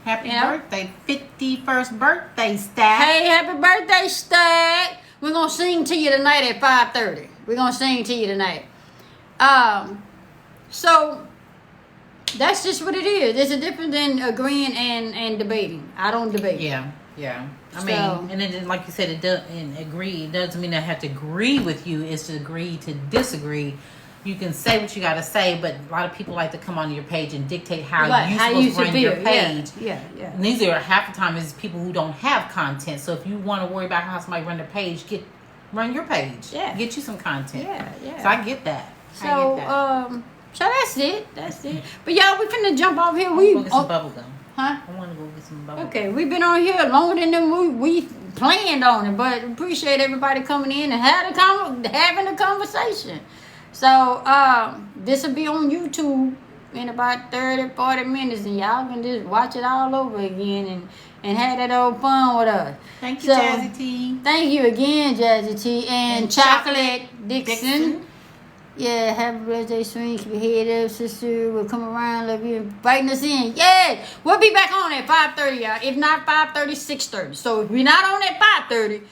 Happy You know? birthday, 51st birthday, Stack. Hey, happy birthday, Stack. We're going to sing to you tonight at 5:30. We're going to sing to you tonight. So that's just what it is. There's a difference than agreeing and debating. I don't debate. Yeah. I So- mean, and then like you said, it does and agree. It doesn't mean I have to agree with you. It's to agree to disagree. You can say what you got to say, but a lot of people like to come on your page and dictate how Right, you how supposed you to run should your feel. page. Yeah. And these are half the time is people who don't have content. So if you want to worry about how somebody run their page, run your page. Yeah. Get you some content. Yeah. So I get that. So, so that's it. But y'all, we finna jump off here. I We want to go get some bubble gum. huh? I want to go get some bubble gum. Okay, we've been on here longer than we planned on it, but appreciate everybody coming in and having a conversation. So this will be on YouTube in about 30-40 minutes, and y'all can just watch it all over again and have that old fun with us. Thank you, So, Jazzy T. Thank you again, Jazzy T and Chocolate Dixon. Dixon. Yeah, happy birthday, swing. Keep your head up, sister. We'll come around, love you, inviting us in. Yeah, we'll be back on at 5:30, y'all. If not 5:30, 6:30. So if we're not on at 5:30,